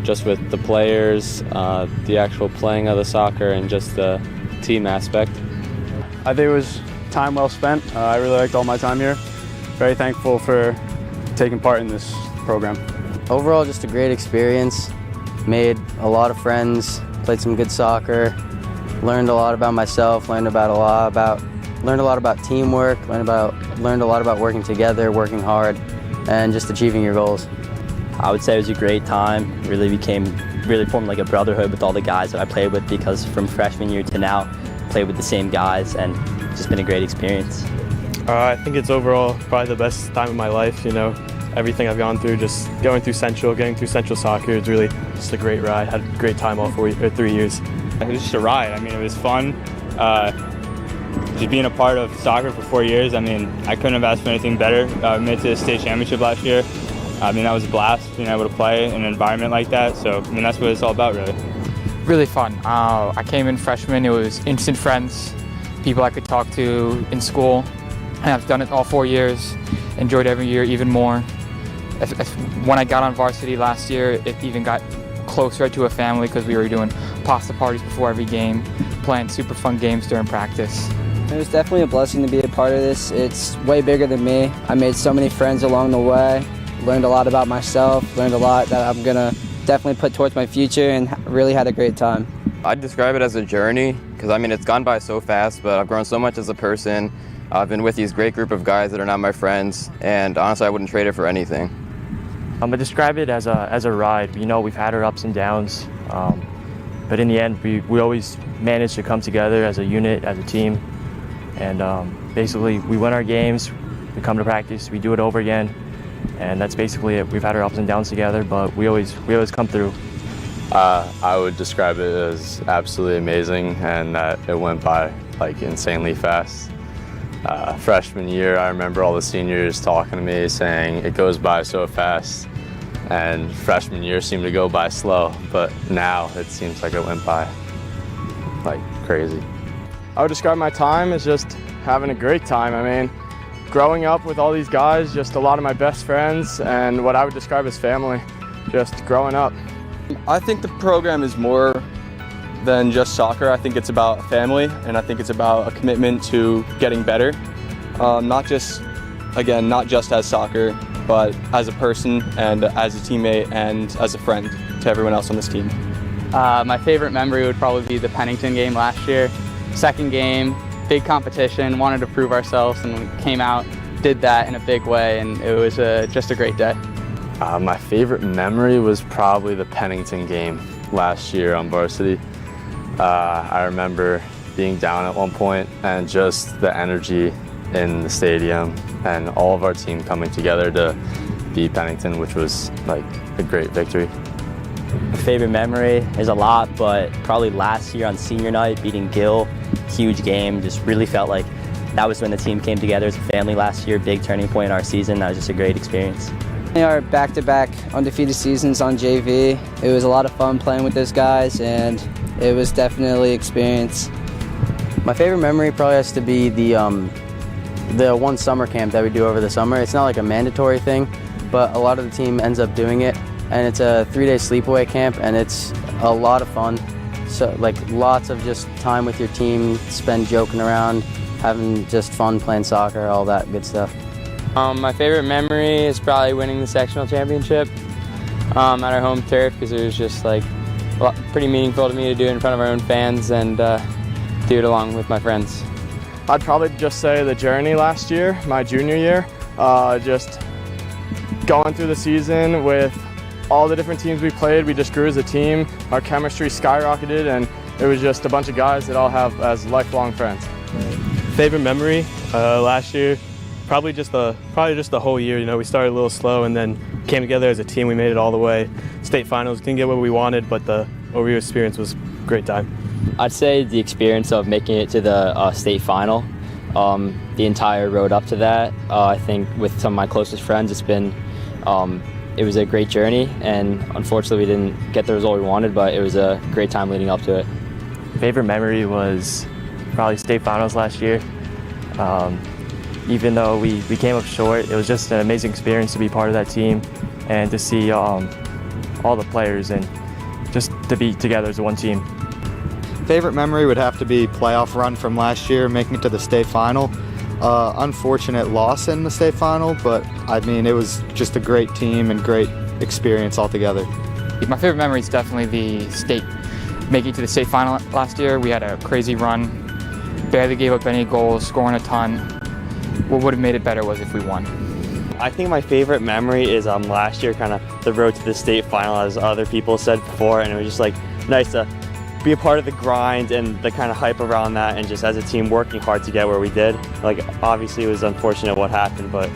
Just with the players, the actual playing of the soccer, and just the team aspect. I think it was time well spent. I really liked all my time here. Very thankful for taking part in this program. Overall, just a great experience. Made a lot of friends, played some good soccer, learned a lot about myself, learned a lot about teamwork, learned a lot about working together, working hard, and just achieving your goals. I would say it was a great time. Really formed like a brotherhood with all the guys that I played with, because from freshman year to now, played with the same guys, and it's just been a great experience. I think it's overall probably the best time of my life. Everything I've gone through, just going through Central, getting through Central soccer, it's really just a great ride. Had a great time all 3 years. It was just a ride. It was fun. Just being a part of soccer for 4 years, I couldn't have asked for anything better. We made it to the state championship last year. That was a blast, being able to play in an environment like that. So, that's what it's all about, really. Really fun. I came in freshman. It was instant friends, people I could talk to in school. And I've done it all 4 years. Enjoyed every year even more. When I got on varsity last year, it even got closer to a family, because we were doing pasta parties before every game, playing super fun games during practice. It was definitely a blessing to be a part of this. It's way bigger than me. I made so many friends along the way, learned a lot about myself, learned a lot that I'm gonna definitely put towards my future, and really had a great time. I'd describe it as a journey, because it's gone by so fast, but I've grown so much as a person. I've been with these great group of guys that are now my friends, and honestly I wouldn't trade it for anything. I describe it as a ride. We've had our ups and downs, but in the end we always manage to come together as a unit, as a team, and basically we win our games, we come to practice, we do it over again, and that's basically it. We've had our ups and downs together, but we always come through. I would describe it as absolutely amazing, and that it went by insanely fast. Freshman year, I remember all the seniors talking to me saying it goes by so fast, and freshman year seemed to go by slow, but now it seems like it went by crazy. I would describe my time as just having a great time. Growing up with all these guys, just a lot of my best friends, and what I would describe as family, just growing up. I think the program is more than just soccer. I think it's about family, and I think it's about a commitment to getting better. Not just as soccer, but as a person and as a teammate and as a friend to everyone else on this team. My favorite memory would probably be the Pennington game last year. Second game, big competition, wanted to prove ourselves, and we came out, did that in a big way, and it was just a great day. My favorite memory was probably the Pennington game last year on varsity. I remember being down at one point, and just the energy in the stadium and all of our team coming together to beat Pennington, which was like a great victory. My favorite memory is a lot, but probably last year on senior night, beating Gill, huge game. Just really felt like that was when the team came together as a family last year, big turning point in our season. That was just a great experience. Our back-to-back undefeated seasons on JV. It was a lot of fun playing with those guys, and it was definitely an experience. My favorite memory probably has to be the one summer camp that we do over the summer. It's not like a mandatory thing, but a lot of the team ends up doing it, and it's a 3-day sleepaway camp, and it's a lot of fun. So like lots of just time with your team, spend joking around, having just fun playing soccer, all that good stuff. My favorite memory is probably winning the sectional championship at our home turf, because it was just like pretty meaningful to me to do it in front of our own fans and do it along with my friends. I'd probably just say the journey last year, my junior year, just going through the season with all the different teams we played. We just grew as a team. Our chemistry skyrocketed, and it was just a bunch of guys that all have as lifelong friends. Favorite memory last year, probably just the whole year. You know, we started a little slow and then came together as a team. We made it all the way. State finals, didn't get what we wanted, but the overall experience was a great time. I'd say the experience of making it to the state final, the entire road up to that. I think with some of my closest friends, it was a great journey, and unfortunately we didn't get the result we wanted, but it was a great time leading up to it. Favorite memory was probably state finals last year. Even though we came up short, it was just an amazing experience to be part of that team and to see all the players and just to be together as one team. Favorite memory would have to be playoff run from last year, making it to the state final. Unfortunate loss in the state final, but I mean, it was just a great team and great experience altogether. My favorite memory is definitely the state, making it to the state final last year. We had a crazy run, barely gave up any goals, scoring a ton. What would have made it better was if we won. I think my favorite memory is last year, kind of the road to the state final, as other people said before, and it was just like nice to be a part of the grind and the kind of hype around that, and just as a team working hard to get where we did. Like, obviously it was unfortunate what happened, but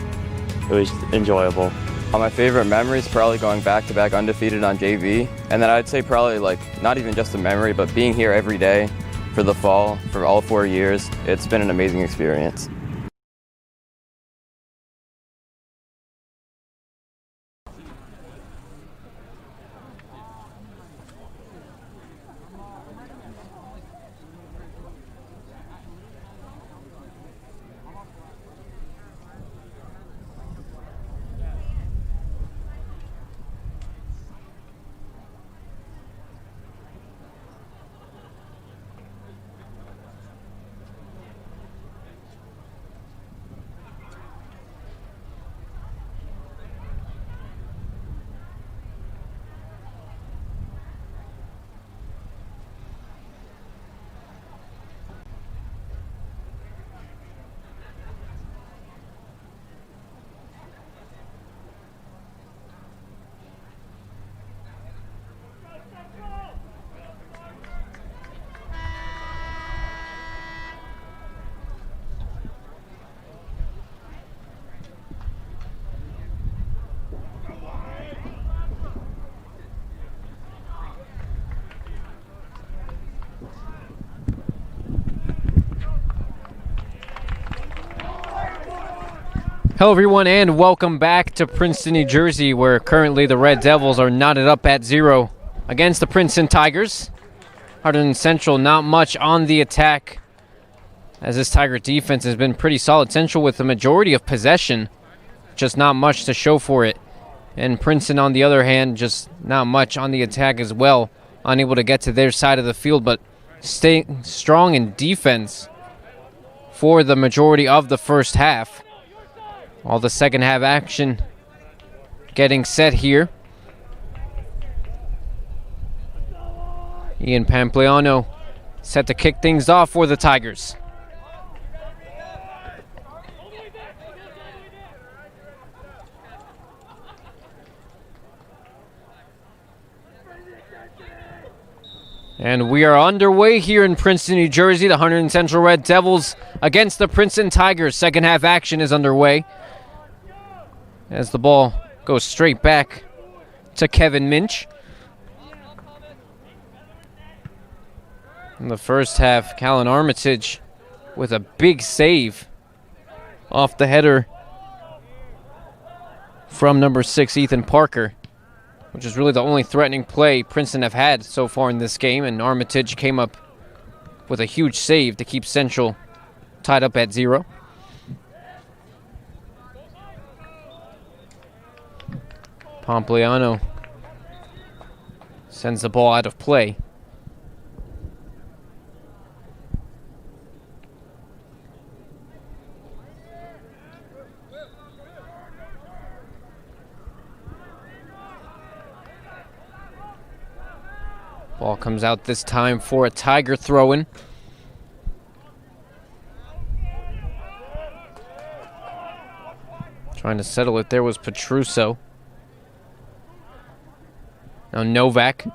it was enjoyable. My favorite memory is probably going back-to-back undefeated on JV, and then I'd say probably like not even just a memory, but being here every day for the fall for all 4 years. It's been an amazing experience. Hello everyone and welcome back to Princeton, New Jersey, where currently the Red Devils are knotted up at 0 against the Princeton Tigers. Hunterdon Central not much on the attack, as this Tiger defense has been pretty solid. Central with the majority of possession, just not much to show for it. And Princeton, on the other hand, just not much on the attack as well, unable to get to their side of the field, but staying strong in defense for the majority of the first half. All the second half action getting set here. Ian Pampliano set to kick things off for the Tigers. And we are underway here in Princeton, New Jersey. The Hunterdon Central Red Devils against the Princeton Tigers. Second half action is underway as the ball goes straight back to Kevin Minch. In the first half, Callan Armitage with a big save off the header from number 6, Ethan Parker, which is really the only threatening play Princeton have had so far in this game, and Armitage came up with a huge save to keep Central tied up at 0. Pompliano sends the ball out of play. Ball comes out this time for a Tiger throw-in. Trying to settle it there was Petruso. Now Novak.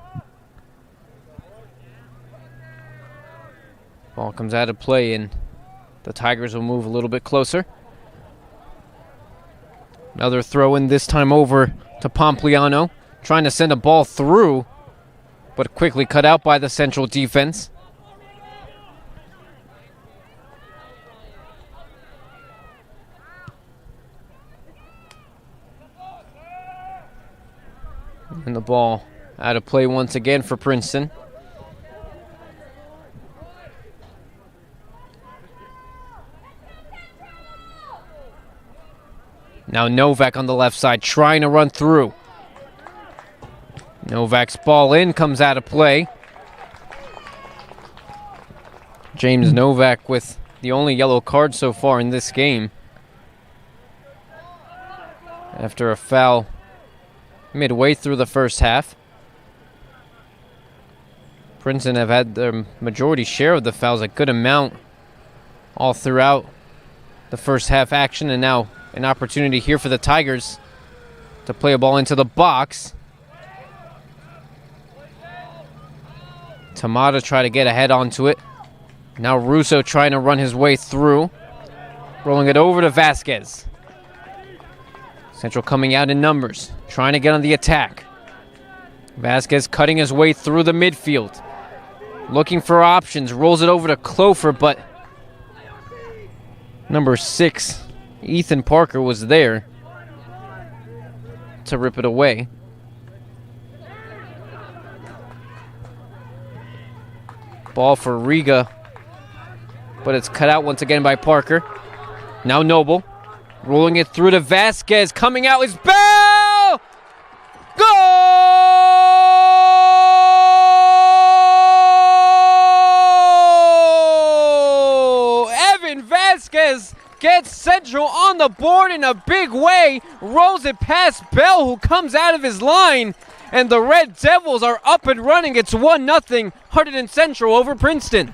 Ball comes out of play and the Tigers will move a little bit closer. Another throw-in, this time over to Pompliano. Trying to send a ball through, but quickly cut out by the Central defense. And the ball out of play once again for Princeton. Now Novak on the left side trying to run through. Novak's ball in, comes out of play. James Novak with the only yellow card so far in this game, after a foul midway through the first half. Princeton have had their majority share of the fouls, a good amount all throughout the first half action, and now an opportunity here for the Tigers to play a ball into the box. Tamada try to get ahead onto it. Now Russo trying to run his way through. Rolling it over to Vasquez. Central coming out in numbers, trying to get on the attack. Vasquez cutting his way through the midfield. Looking for options, rolls it over to Clofer, but number 6, Ethan Parker, was there to rip it away. Ball for Riga, but it's cut out once again by Parker. Now Noble, rolling it through to Vasquez. Coming out is Bell! Goal! Evan Vasquez gets Central on the board in a big way. Rolls it past Bell, who comes out of his line. And the Red Devils are up and running. It's 1-0 Hunterdon Central over Princeton.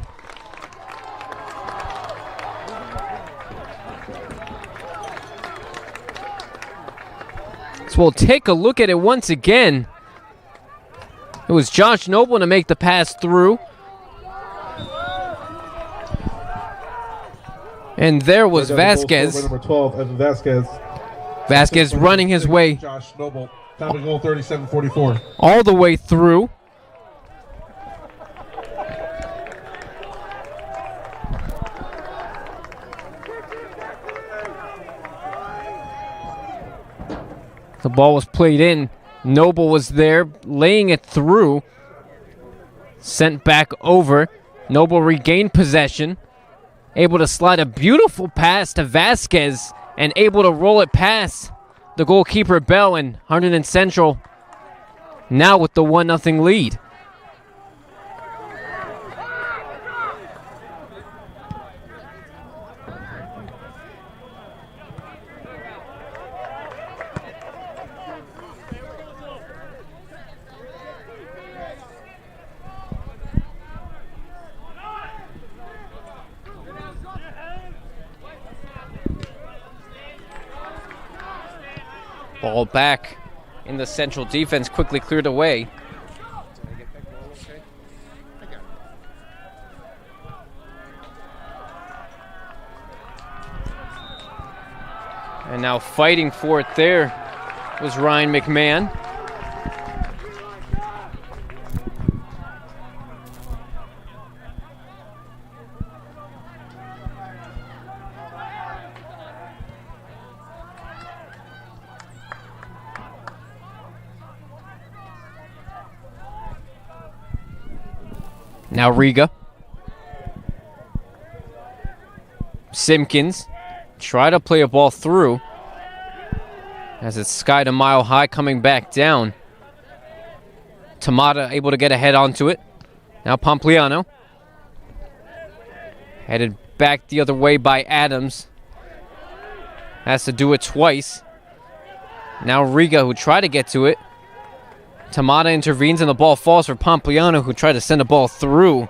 So we'll take a look at it once again. It was Josh Noble to make the pass through. And there was Vasquez. Number 12, Evan Vasquez. Vasquez running his way. Josh Noble. Time to goal 37-44. All the way through. The ball was played in. Noble was there, laying it through. Sent back over. Noble regained possession. Able to slide a beautiful pass to Vasquez and able to roll it past the goalkeeper Bell, and Hunterdon Central now with the 1-0 lead. Ball back in the Central defense, quickly cleared away. now fighting for it there was Ryan McMahon. Now Riga. Simpkins try to play a ball through as it's skied a mile high, coming back down. Tamata able to get a head onto it. Now Pompliano. Headed back the other way by Adams. Has to do it twice. Now Riga, who tried to get to it. Tamata intervenes and the ball falls for Pompliano, who tried to send a ball through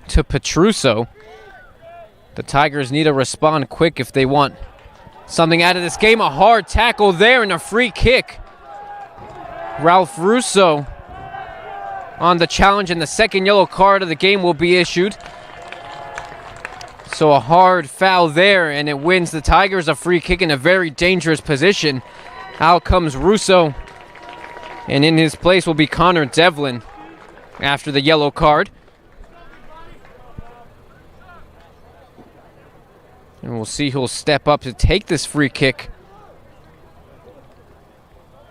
to Petruso. The Tigers need to respond quick if they want something out of this game. A hard tackle there and a free kick. Ralph Russo on the challenge, and the second yellow card of the game will be issued. So a hard foul there, and it wins the Tigers a free kick in a very dangerous position. Out comes Russo, and in his place will be Connor Devlin after the yellow card. And we'll see who'll step up to take this free kick.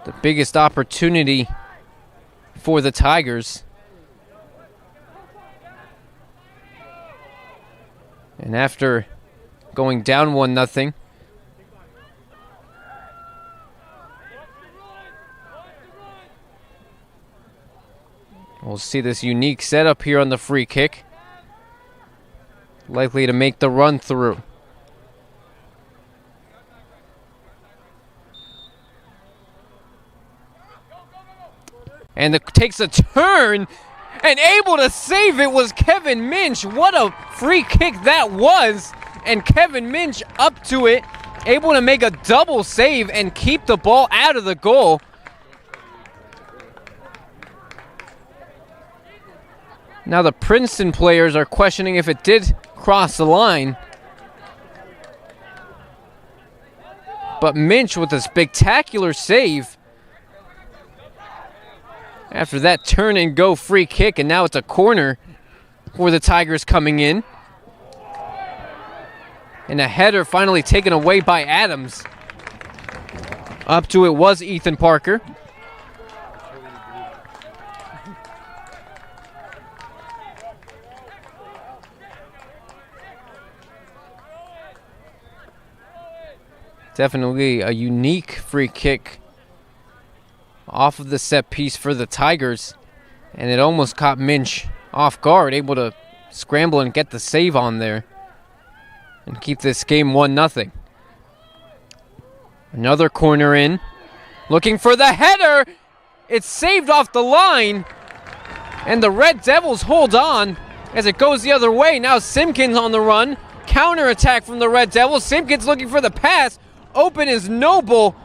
The biggest opportunity for the Tigers. And after going down 1-0, we'll see this unique setup here on the free kick. Likely to make the run through. And it takes a turn, and able to save it was Kevin Minch. What a free kick that was. And Kevin Minch up to it, able to make a double save and keep the ball out of the goal. Now the Princeton players are questioning if it did cross the line. But Minch with a spectacular save. After that turn and go free kick, and now it's a corner for the Tigers coming in. And a header finally taken away by Adams. Up to it was Ethan Parker. Definitely a unique free kick off of the set piece for the Tigers, and it almost caught Minch off guard, able to scramble and get the save on there and keep this game 1-0. Another corner in, looking for the header. It's saved off the line, and the Red Devils hold on as it goes the other way. Now Simpkins on the run, counter attack from the Red Devils. Simpkins looking for the pass. Open is Noble,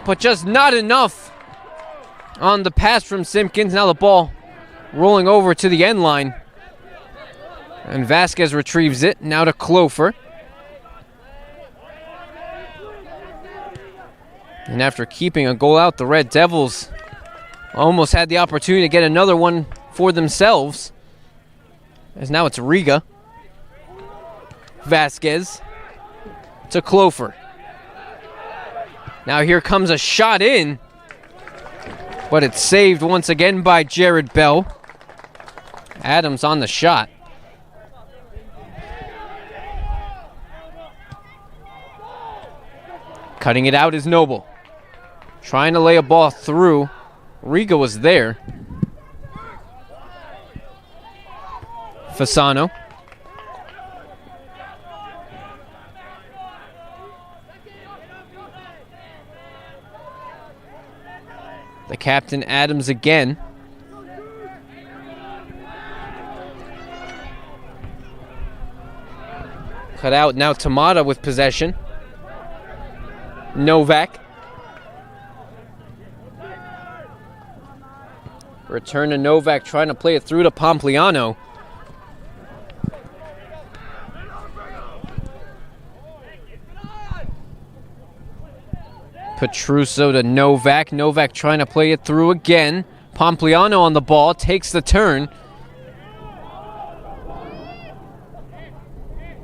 but just not enough on the pass from Simpkins. Now the ball rolling over to the end line. And Vasquez retrieves it. Now to Clofer. And after keeping a goal out, the Red Devils almost had the opportunity to get another one for themselves. As now it's Riga. Vasquez to Clofer. Now here comes a shot in, but it's saved once again by Jared Bell. Adams on the shot. Cutting it out is Noble. Trying to lay a ball through. Riga was there. Fasano. The captain, Adams, again. Cut out, now Tamata with possession. Novak. Return to Novak, trying to play it through to Pompliano. Petruso to Novak. Novak trying to play it through again. Pompliano on the ball, takes the turn.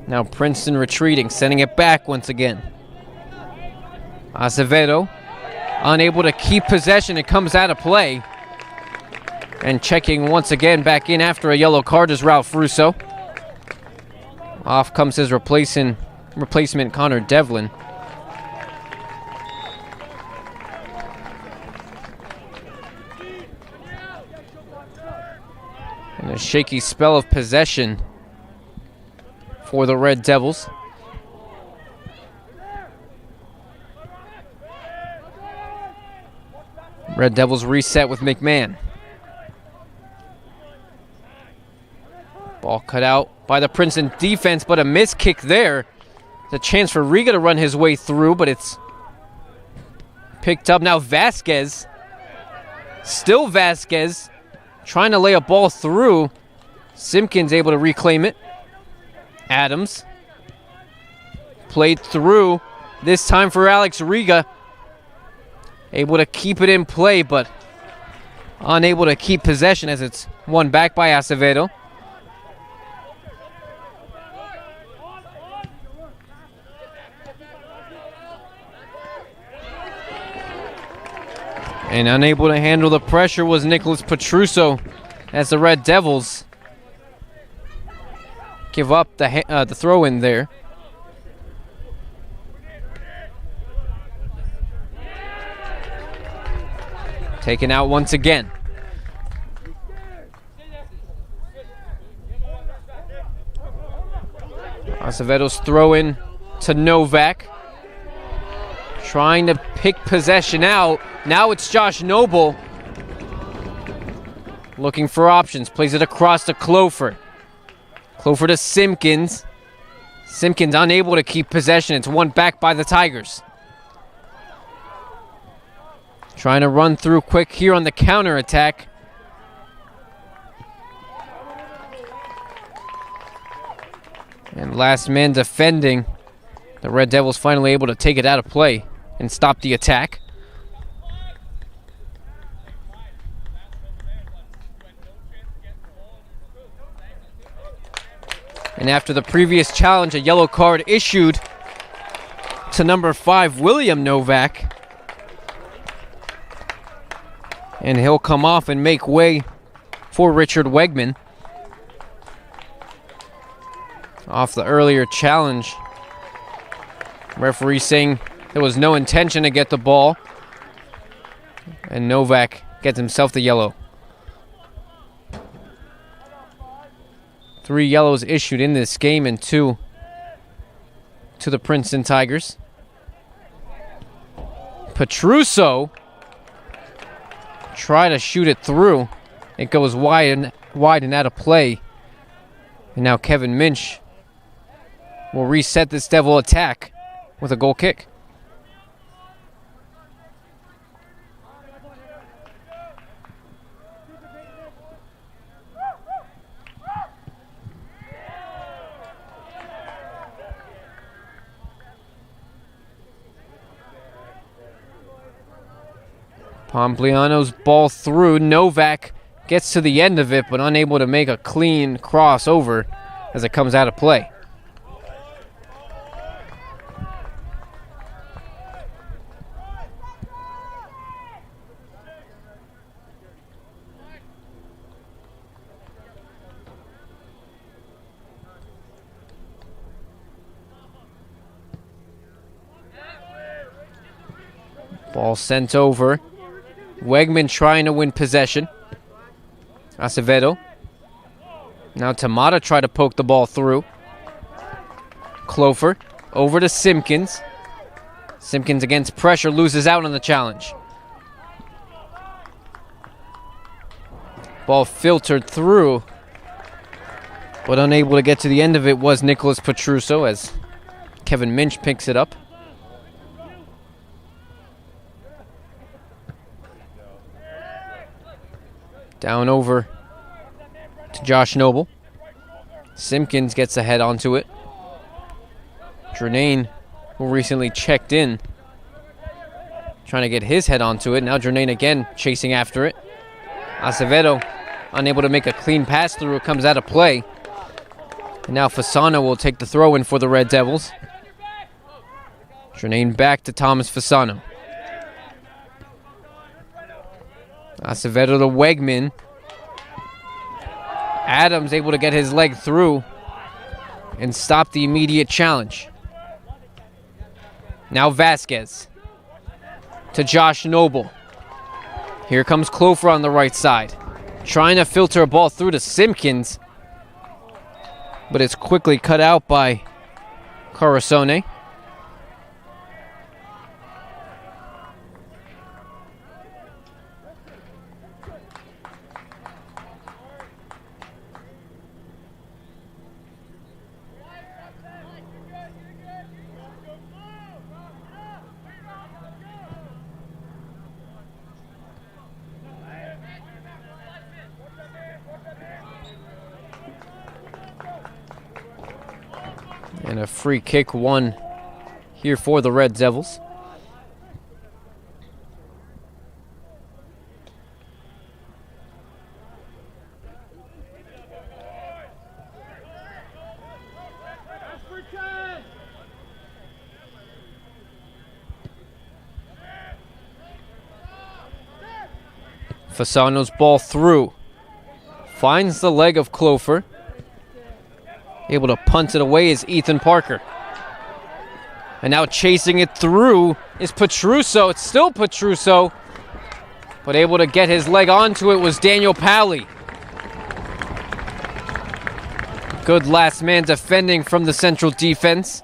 Now Princeton retreating, sending it back once again. Acevedo unable to keep possession. It comes out of play. And checking once again back in after a yellow card is Ralph Russo. Off comes his replacement Connor Devlin. And a shaky spell of possession for the Red Devils. Red Devils reset with McMahon. Ball cut out by the Princeton defense, but a missed kick there. The chance for Riga to run his way through, but it's picked up. Now Vasquez, still Vasquez, trying to lay a ball through. Simpkins able to reclaim it. Adams played through, this time for Alex Riga. Able to keep it in play, but unable to keep possession as it's won back by Acevedo. And unable to handle the pressure was Nicholas Petruso as the Red Devils give up the throw-in there. Taken out once again. Acevedo's throw-in to Novak. Trying to pick possession out. Now it's Josh Noble. Looking for options. Plays it across to Clofer. Clofer to Simpkins. Simpkins unable to keep possession. It's won back by the Tigers. Trying to run through quick here on the counterattack. And last man defending. The Red Devils finally able to take it out of play and stop the attack. And after the previous challenge, a yellow card issued to number 5, William Novak. And he'll come off and make way for Richard Wegman. Off the earlier challenge. Referee saying there was no intention to get the ball. And Novak gets himself the yellow. 3 yellows issued in this game and 2 to the Princeton Tigers. Petruso try to shoot it through. It goes wide and out of play. And now Kevin Minch will reset this Devil attack with a goal kick. Pompliano's ball through. Novak gets to the end of it, but unable to make a clean crossover as it comes out of play. Ball sent over. Wegman trying to win possession. Acevedo. Now Tamata tried to poke the ball through. Clofer over to Simpkins. Simpkins against pressure loses out on the challenge. Ball filtered through, but unable to get to the end of it was Nicholas Petruso as Kevin Minch picks it up. Down over to Josh Noble. Simpkins gets a head onto it. Drenane, who recently checked in, trying to get his head onto it. Now Jernaine again chasing after it. Acevedo unable to make a clean pass through. It comes out of play. And now Fasano will take the throw in for the Red Devils. Jernaine back to Thomas Fasano. Acevedo to Wegman. Adams able to get his leg through and stop the immediate challenge. Now Vasquez to Josh Noble. Here comes Clofer on the right side, trying to filter a ball through to Simpkins, but it's quickly cut out by Carasone. And a free kick won here for the Red Devils. Fasano's ball through. Finds the leg of Clofer. Able to punt it away is Ethan Parker. And now chasing it through is Petruso. It's still Petruso. But able to get his leg onto it was Daniel Pally. Good last man defending from the Central defense.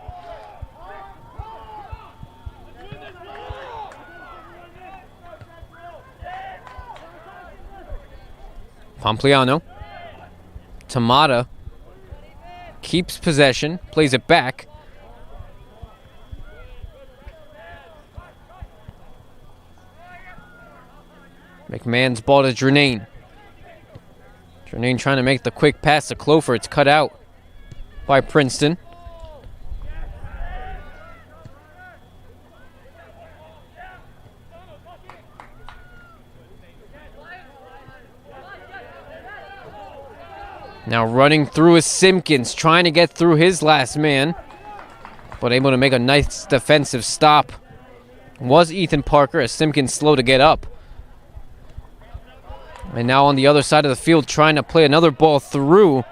Pompliano. Tamata. Keeps possession, plays it back. McMahon's ball to Jernaine. Jernaine trying to make the quick pass to Clofer. It's cut out by Princeton. Now running through is Simpkins, trying to get through his last man, but able to make a nice defensive stop. Was Ethan Parker, as Simpkins slow to get up. And now on the other side of the field, trying to play another ball through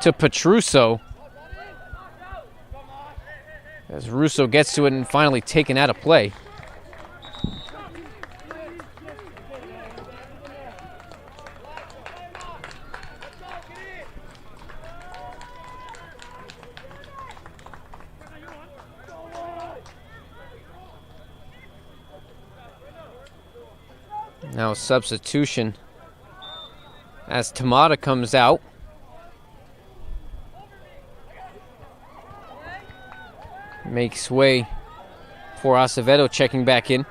to Petruso. As Russo gets to it and finally taken out of play. Now substitution as Tamata comes out. Makes way for Acevedo checking back in.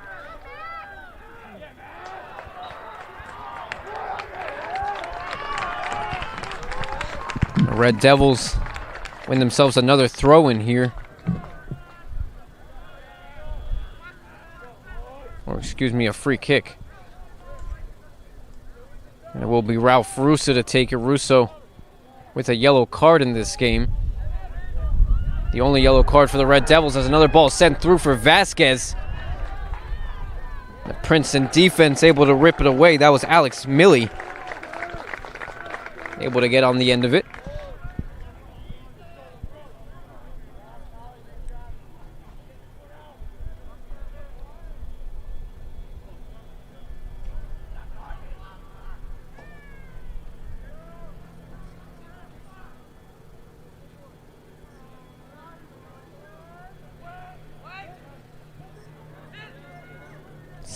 The Red Devils win themselves another throw in here. Or excuse me, a free kick. And it will be Ralph Russo to take it. Russo with a yellow card in this game. The only yellow card for the Red Devils as another ball sent through for Vasquez. The Princeton defense able to rip it away. That was Alex Milley. Able to get on the end of it.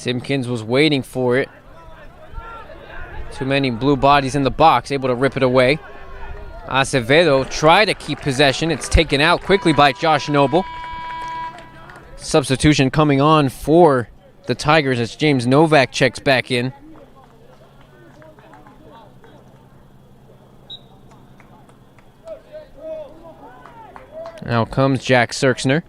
Simpkins was waiting for it. Too many blue bodies in the box, able to rip it away. Acevedo tried to keep possession. It's taken out quickly by Josh Noble. Substitution coming on for the Tigers as James Novak checks back in. Now comes Jack Serksner.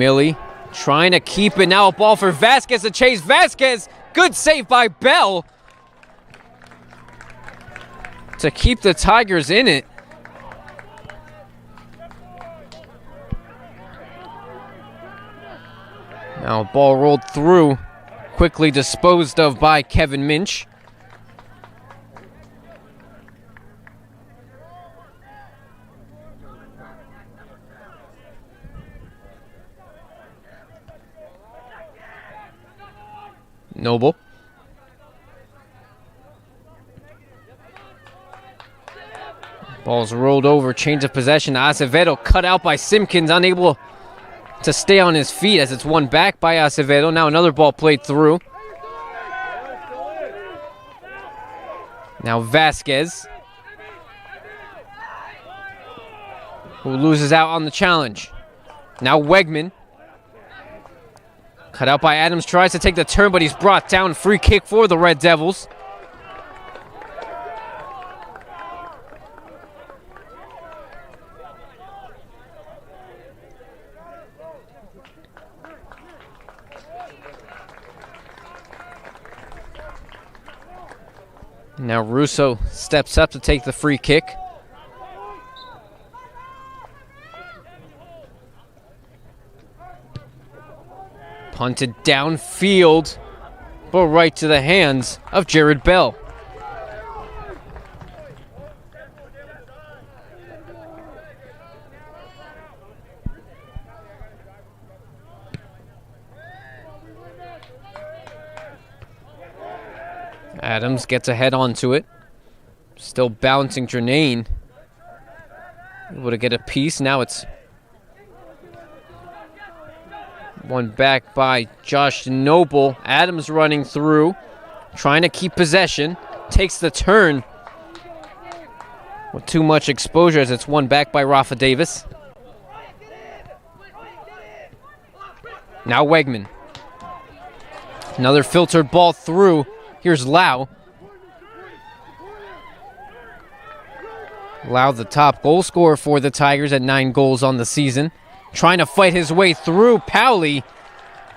Millie trying to keep it. Now a ball for Vasquez to chase. Vasquez, good save by Bell to keep the Tigers in it. Now a ball rolled through, quickly disposed of by Kevin Minch. Noble. Ball's rolled over, change of possession. Acevedo cut out by Simpkins, unable to stay on his feet as it's won back by Acevedo. Now another ball played through. Now Vasquez, who loses out on the challenge. Now Wegman. Cut out by Adams, tries to take the turn, but he's brought down. Free kick for the Red Devils. Now Russo steps up to take the free kick. Punted downfield, but right to the hands of Jared Bell. Adams gets a head onto it. Still bouncing Jernane. Able to get a piece. Now it's one back by Josh Noble. Adams running through, trying to keep possession. Takes the turn with too much exposure as it's won back by Rafa Davis. Now Wegman. Another filtered ball through. Here's Lau. Lau, the top goal scorer for the Tigers at 9 goals on the season. Trying to fight his way through Powley.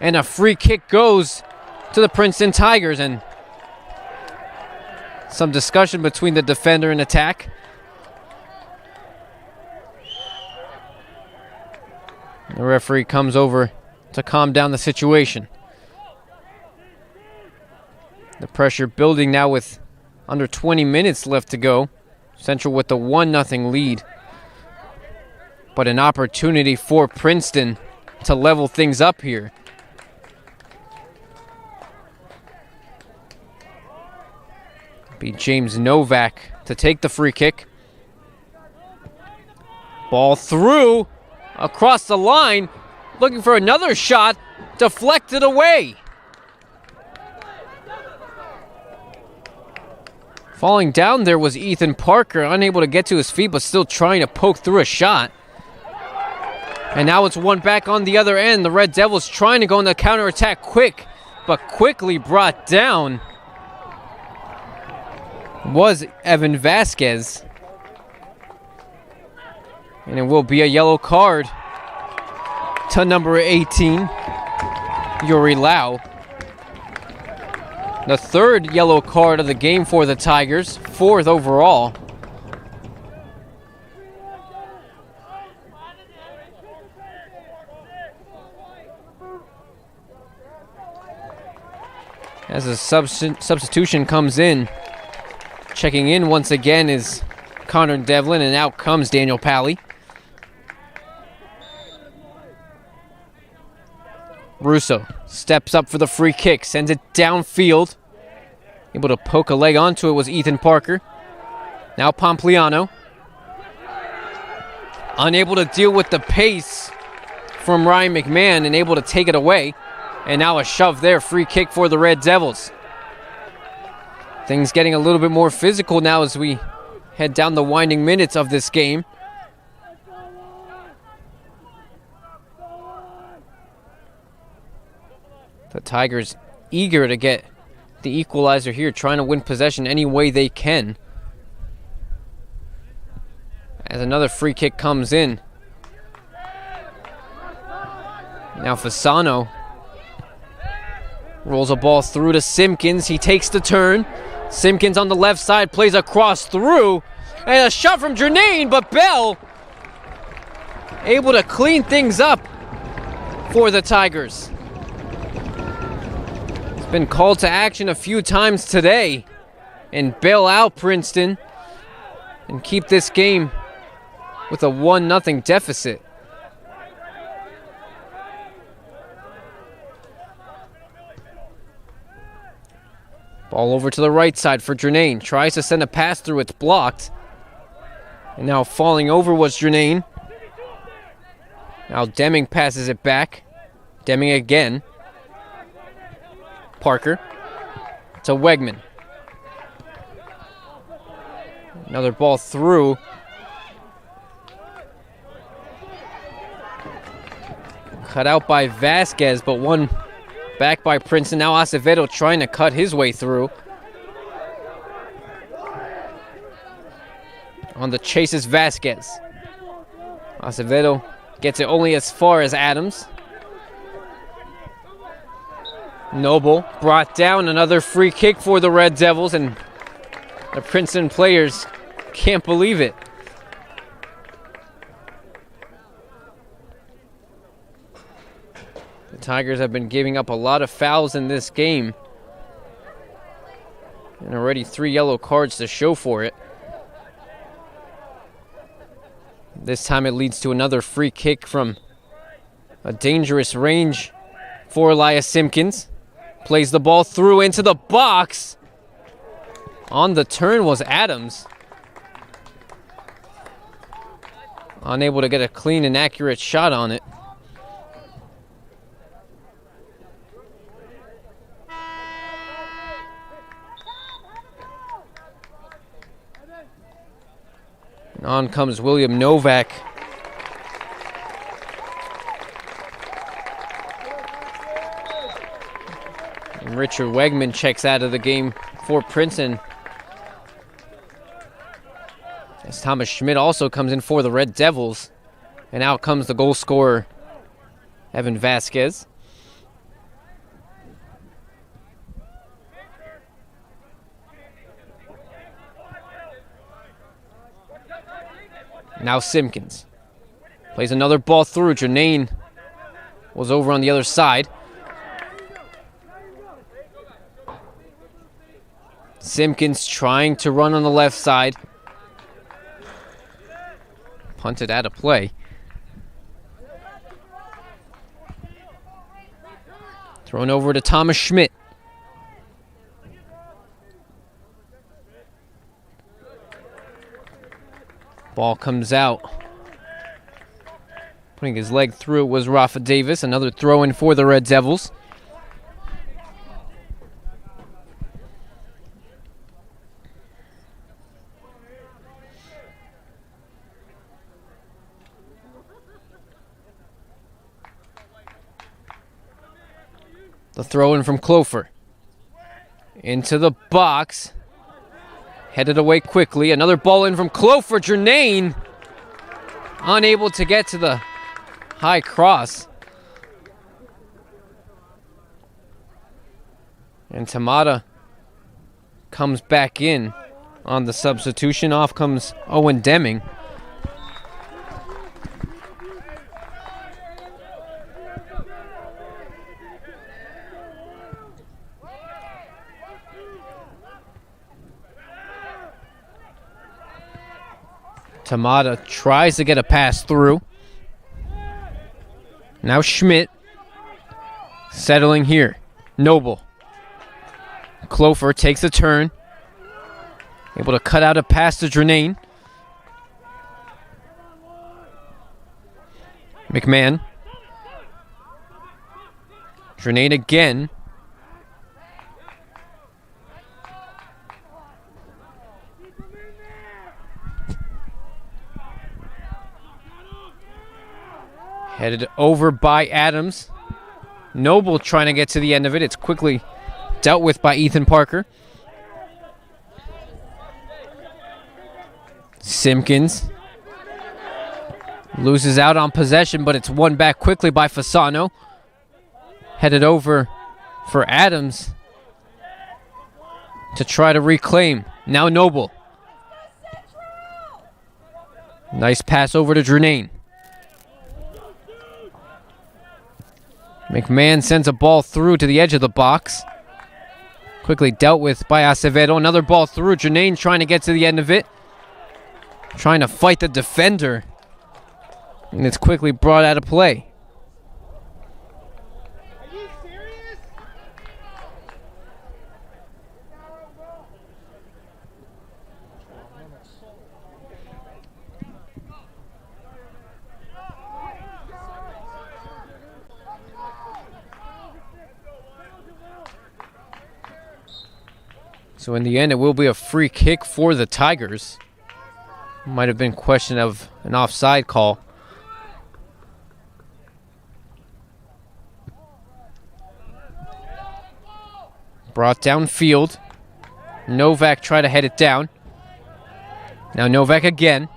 And a free kick goes to the Princeton Tigers. And some discussion between the defender and attack. The referee comes over to calm down the situation. The pressure building now with under 20 minutes left to go. Central with the 1-0 lead. But an opportunity for Princeton to level things up here. Be James Novak to take the free kick. Ball through, across the line, looking for another shot, deflected away. Falling down there was Ethan Parker, unable to get to his feet, but still trying to poke through a shot. And now it's one back on the other end. The Red Devils trying to go on the counterattack quick, but quickly brought down was Evan Vasquez. And it will be a yellow card to number 18, Yuri Lau. The third yellow card of the game for the Tigers, 4th overall. As a substitution comes in, checking in once again is Connor Devlin, and out comes Daniel Pally. Russo steps up for the free kick, sends it downfield. Able to poke a leg onto it was Ethan Parker. Now Pompliano. Unable to deal with the pace from Ryan McMahon and able to take it away. And now a shove there, free kick for the Red Devils. Things getting a little bit more physical now as we head down the winding minutes of this game. The Tigers eager to get the equalizer here, trying to win possession any way they can. As another free kick comes in. Now Fasano rolls a ball through to Simpkins. He takes the turn. Simpkins on the left side plays a cross through. And a shot from Jernane, but Bell able to clean things up for the Tigers. It's been called to action a few times today and bail out Princeton and keep this game with a 1-0 deficit. Ball over to the right side for Jernane. Tries to send a pass through, it's blocked. And now falling over was Jernane. Now Deming passes it back. Deming again. Parker to Wegman. Another ball through. Cut out by Vasquez, but one back by Princeton. Now Acevedo trying to cut his way through. On the chase is Vasquez. Acevedo gets it only as far as Adams. Noble brought down. Another free kick for the Red Devils, and the Princeton players can't believe it. The Tigers have been giving up a lot of fouls in this game, and already 3 yellow cards to show for it. This time it leads to another free kick from a dangerous range for Elias Simpkins. Plays the ball through into the box. On the turn was Adams. Unable to get a clean and accurate shot on it. And on comes William Novak. And Richard Wegman checks out of the game for Princeton. As Thomas Schmidt also comes in for the Red Devils. And out comes the goal scorer, Evan Vasquez. Now Simpkins plays another ball through. Jernane was over on the other side. Simpkins trying to run on the left side. Punted out of play. Thrown over to Thomas Schmidt. Ball comes out. Putting his leg through it was Rafa Davis. Another throw in for the Red Devils. The throw in from Clofer. Into the box. Headed away quickly. Another ball in from Clofer. Jernane unable to get to the high cross. And Tamata comes back in on the substitution. Off comes Owen Deming. Tamata tries to get a pass through. Now Schmidt settling here. Noble. Clofer takes a turn. Able to cut out a pass to Jernane. McMahon. Jernane again. Headed over by Adams. Noble trying to get to the end of it. It's quickly dealt with by Ethan Parker. Simpkins loses out on possession, but it's won back quickly by Fasano. headed over for Adams to try to reclaim. Now Noble. Nice pass over to Drenane. McMahon sends a ball through to the edge of the box. Quickly dealt with by Acevedo. Another ball through. Drenane trying to get to the end of it. Trying to fight the defender. And it's quickly brought out of play. So in the end, it will be a free kick for the Tigers. Might have been question of an offside call. Brought downfield. Novak tried to head it down. Now Novak again.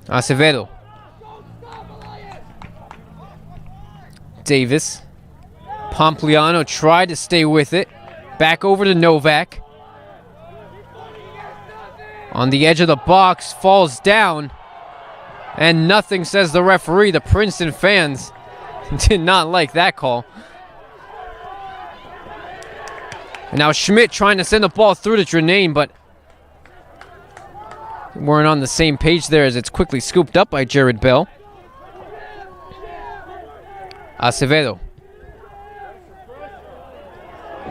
Acevedo. Davis. Pompliano tried to stay with it. Back over to Novak. On the edge of the box, falls down. And nothing, says the referee. The Princeton fans did not like that call. And now Schmidt trying to send the ball through to Drenane, but weren't on the same page there as it's quickly scooped up by Jared Bell. Acevedo.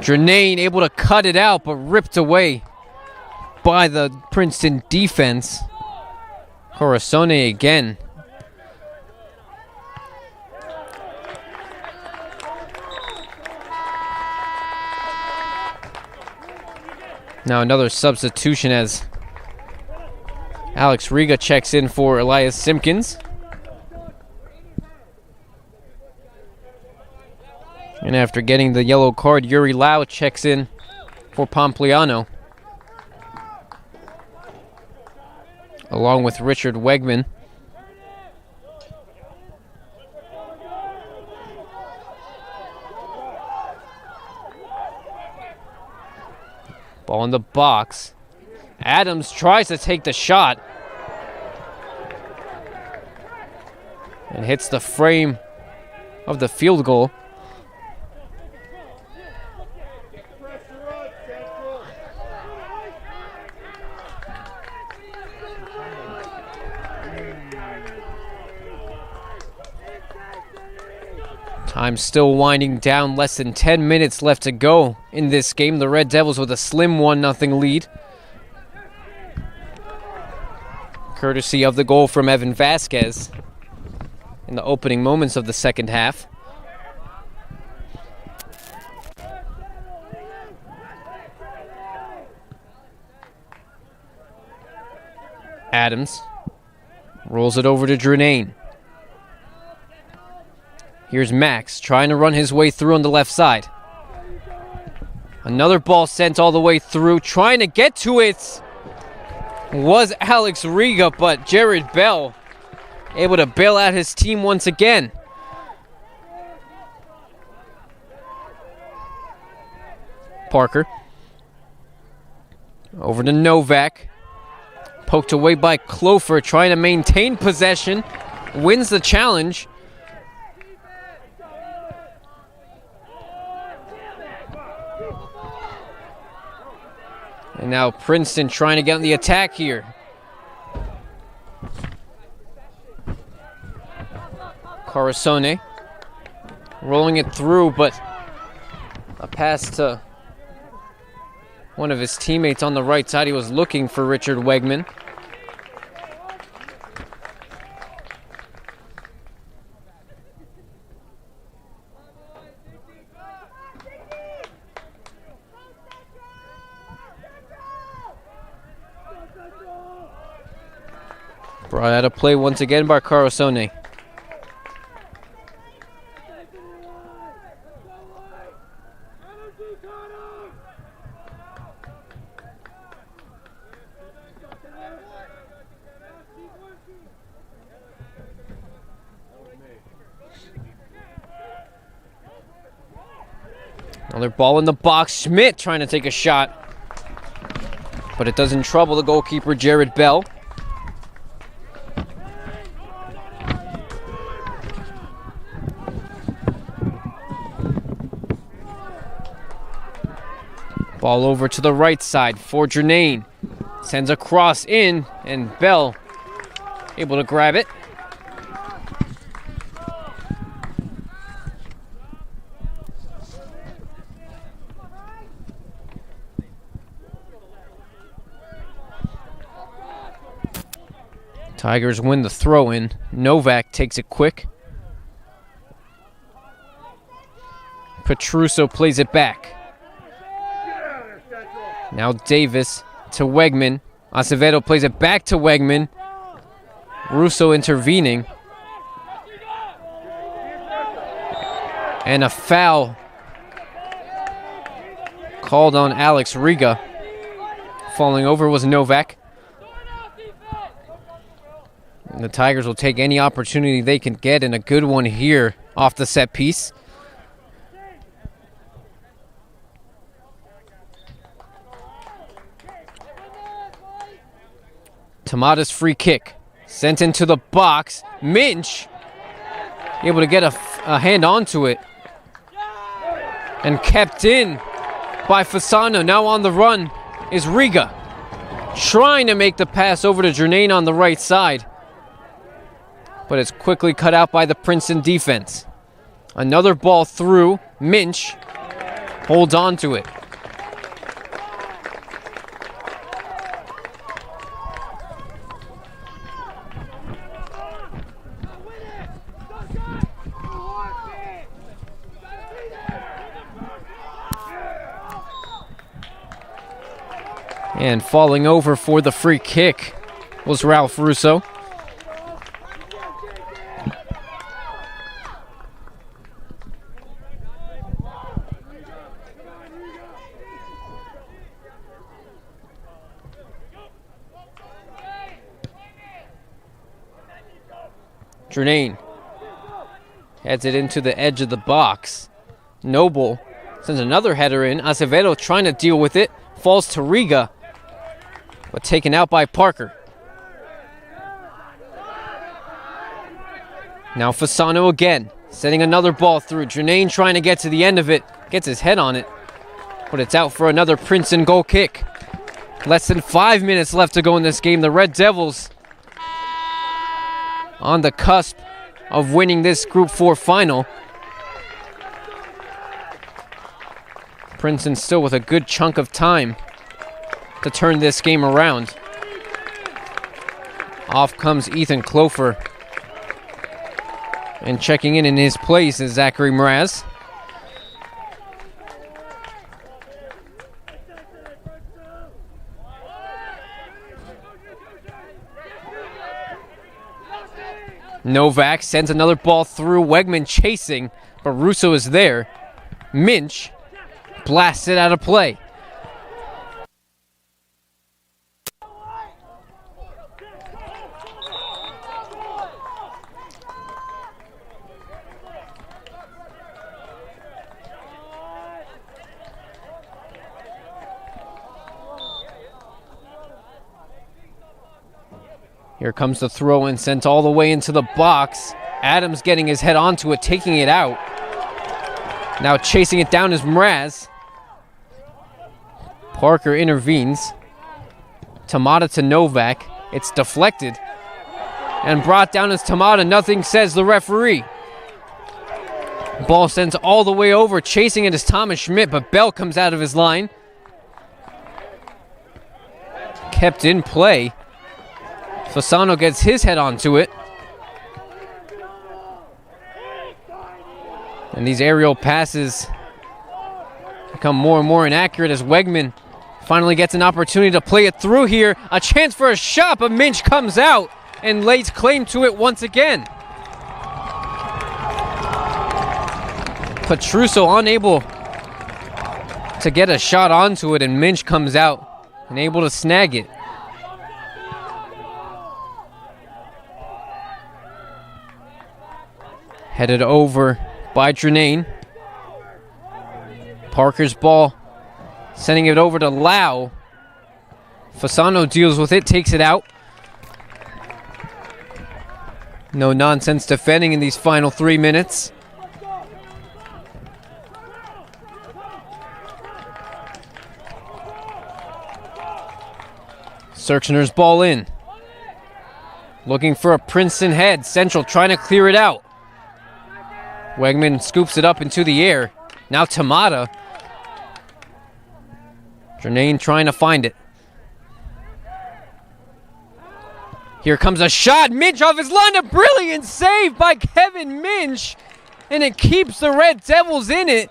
Drenane able to cut it out, but ripped away by the Princeton defense. Corazone again. Now another substitution as Alex Riga checks in for Elias Simpkins. And after getting the yellow card, Yuri Lau checks in for Pompliano, along with Richard Wegman. Ball in the box. Adams tries to take the shot and hits the frame of the field goal. Time still winding down, less than 10 minutes left to go in this game. The Red Devils with a slim 1-0 lead, courtesy of the goal from Evan Vasquez in the opening moments of the second half. Adams rolls it over to Drenane. Here's Max trying to run his way through on the left side. Another ball sent all the way through. Trying to get to it was Alex Riga, but Jared Bell able to bail out his team once again. Parker. Over to Novak. Poked away by Clofer, trying to maintain possession. Wins the challenge. And now Princeton trying to get on the attack here. Corazone rolling it through, but a pass to one of his teammates on the right side. He was looking for Richard Wegman. Brought out of play once again by Corazone. Another ball in the box. Schmidt trying to take a shot, but it doesn't trouble the goalkeeper, Jared Bell. Ball over to the right side for Jernane. Sends a cross in, and Bell able to grab it. Tigers win the throw-in. Novak takes it quick. Petruso plays it back. Now Davis to Wegman. Acevedo plays it back to Wegman. Russo intervening. And a foul called on Alex Riga. Falling over was Novak. And the Tigers will take any opportunity they can get, and a good one here off the set piece. Tamada's free kick. Sent into the box. Minch able to get a hand onto it. And kept in by Fasano. Now on the run is Riga. Trying to make the pass over to Jernane on the right side. But it's quickly cut out by the Princeton defense. Another ball through. Minch holds on to it. And falling over for the free kick was Ralph Russo. Jernane heads it into the edge of the box. Noble sends another header in. Acevedo trying to deal with it. Falls to Riga, but taken out by Parker. Now Fasano again, setting another ball through. Jernane trying to get to the end of it. Gets his head on it, but it's out for another Princeton goal kick. Less than 5 minutes left to go in this game. The Red Devils on the cusp of winning this Group 4 final. Princeton still with a good chunk of time to turn this game around. Off comes Ethan Clofer. And checking in his place is Zachary Mraz. Novak sends another ball through. Wegman chasing, but Russo is there. Minch blasts it out of play. Here comes the throw and sent all the way into the box. Adams getting his head onto it, taking it out. Now chasing it down is Mraz. Parker intervenes. Tamada to Novak. It's deflected. And brought down is Tamada. Nothing says the referee. Ball sends all the way over. Chasing it is Thomas Schmidt, but Bell comes out of his line. Kept in play. Fasano gets his head onto it. And these aerial passes become more and more inaccurate as Wegman finally gets an opportunity to play it through here. A chance for a shot, but Minch comes out and lays claim to it once again. Petruso unable to get a shot onto it, and Minch comes out and able to snag it. Headed over by Jernane. Parker's ball, sending it over to Lau. Fasano deals with it, takes it out. No nonsense defending in these final 3 minutes. Serksener's ball in. Looking for a Princeton head. Central trying to clear it out. Wegman scoops it up into the air. Now Tamata. Drenane trying to find it. Here comes a shot. Minch off his line. A brilliant save by Kevin Minch. And it keeps the Red Devils in it.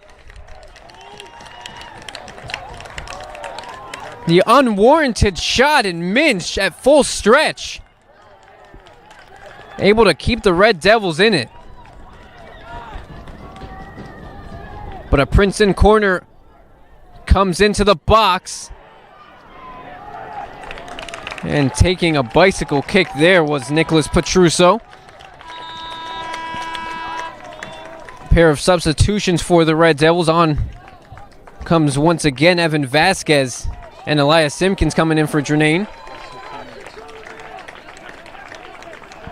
The unwarranted shot in Minch at full stretch. Able to keep the Red Devils in it. But a Princeton corner comes into the box. And taking a bicycle kick there was Nicholas Petruso. Pair of substitutions for the Red Devils. On comes once again Evan Vasquez and Elias Simpkins coming in for Drenane.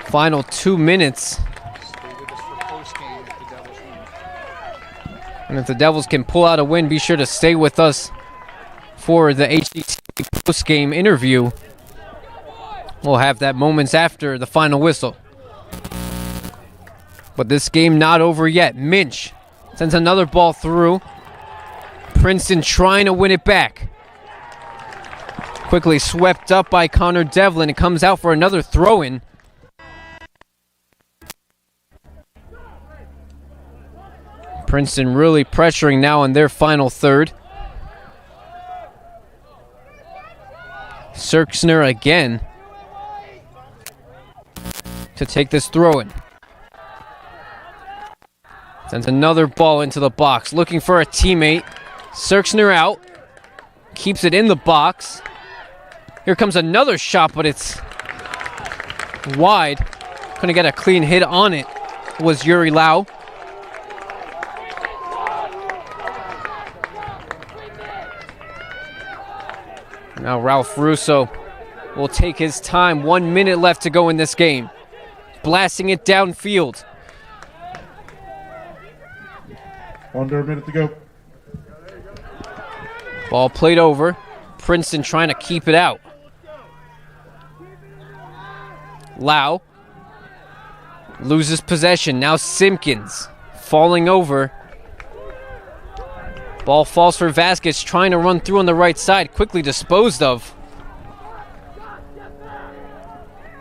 Final 2 minutes. And if the Devils can pull out a win, be sure to stay with us for the HDT post-game interview. We'll have that moments after the final whistle. But this game not over yet. Minch sends another ball through. Princeton trying to win it back. Quickly swept up by Connor Devlin. It comes out for another throw-in. Princeton really pressuring now in their final third. Serksener again to take this throw-in. Sends another ball into the box, looking for a teammate. Serksener out, keeps it in the box. Here comes another shot, but it's wide. Couldn't get a clean hit on it, was Yuri Lau. Now Ralph Russo will take his time. 1 minute left to go in this game. Blasting it downfield. Under a minute to go. Ball played over. Princeton trying to keep it out. Lau loses possession. Now Simpkins falling over. Ball falls for Vasquez, trying to run through on the right side. Quickly disposed of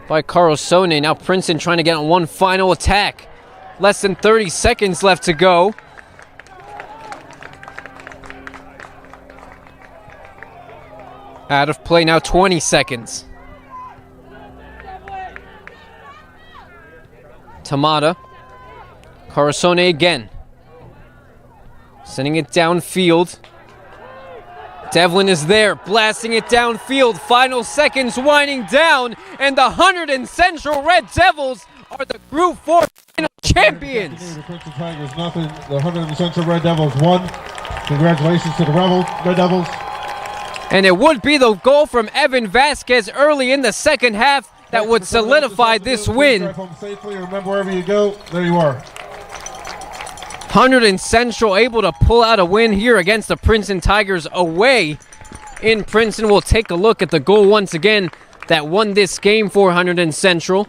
by Carlsone. Now Princeton trying to get on one final attack. Less than 30 seconds left to go. Out of play now, 20 seconds. Tamata. Carlsone again. Sending it downfield. Devlin is there, blasting it downfield. Final seconds winding down, and the Hunterdon Central Red Devils are the Group 4 final champions. The Princeton Tigers nothing. The Hunterdon Central Red Devils won. Congratulations to the Red Devils. And it would be the goal from Evan Vasquez early in the second half that would solidify this win. Drive home safely. Remember, wherever you go, there you are. Hunterdon Central able to pull out a win here against the Princeton Tigers away in Princeton. We'll take a look at the goal once again that won this game for Hunterdon Central.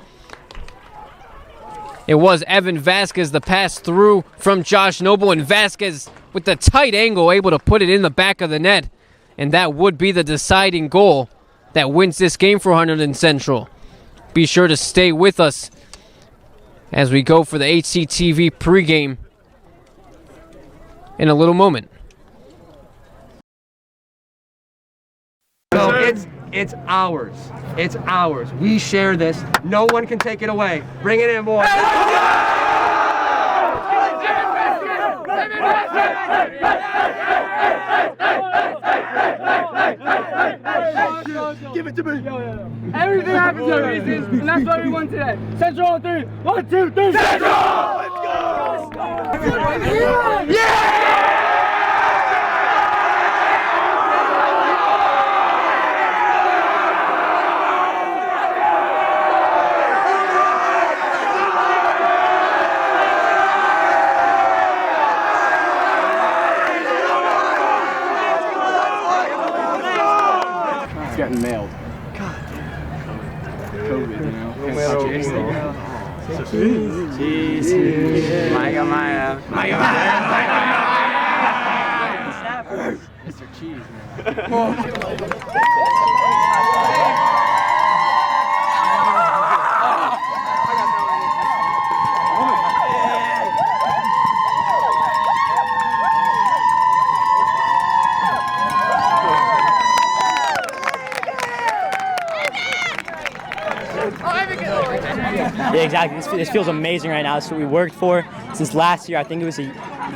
It was Evan Vasquez, the pass through from Josh Noble, and Vasquez with the tight angle able to put it in the back of the net. And that would be the deciding goal that wins this game for Hunterdon Central. Be sure to stay with us as we go for the HCTV pregame in a little moment. No, it's ours. It's ours. We share this. No one can take it away. Bring it in, boys. Give it to me. Everything happens for a reason, and that's why we won today. Central on 3. 1, 2, 3. Central! Let's go! Yeah! It's getting mailed. God. COVID, you know. Cheese. Maya. Mr. Cheese, Yeah, exactly. This feels amazing right now. It's what we worked for since last year. I think it was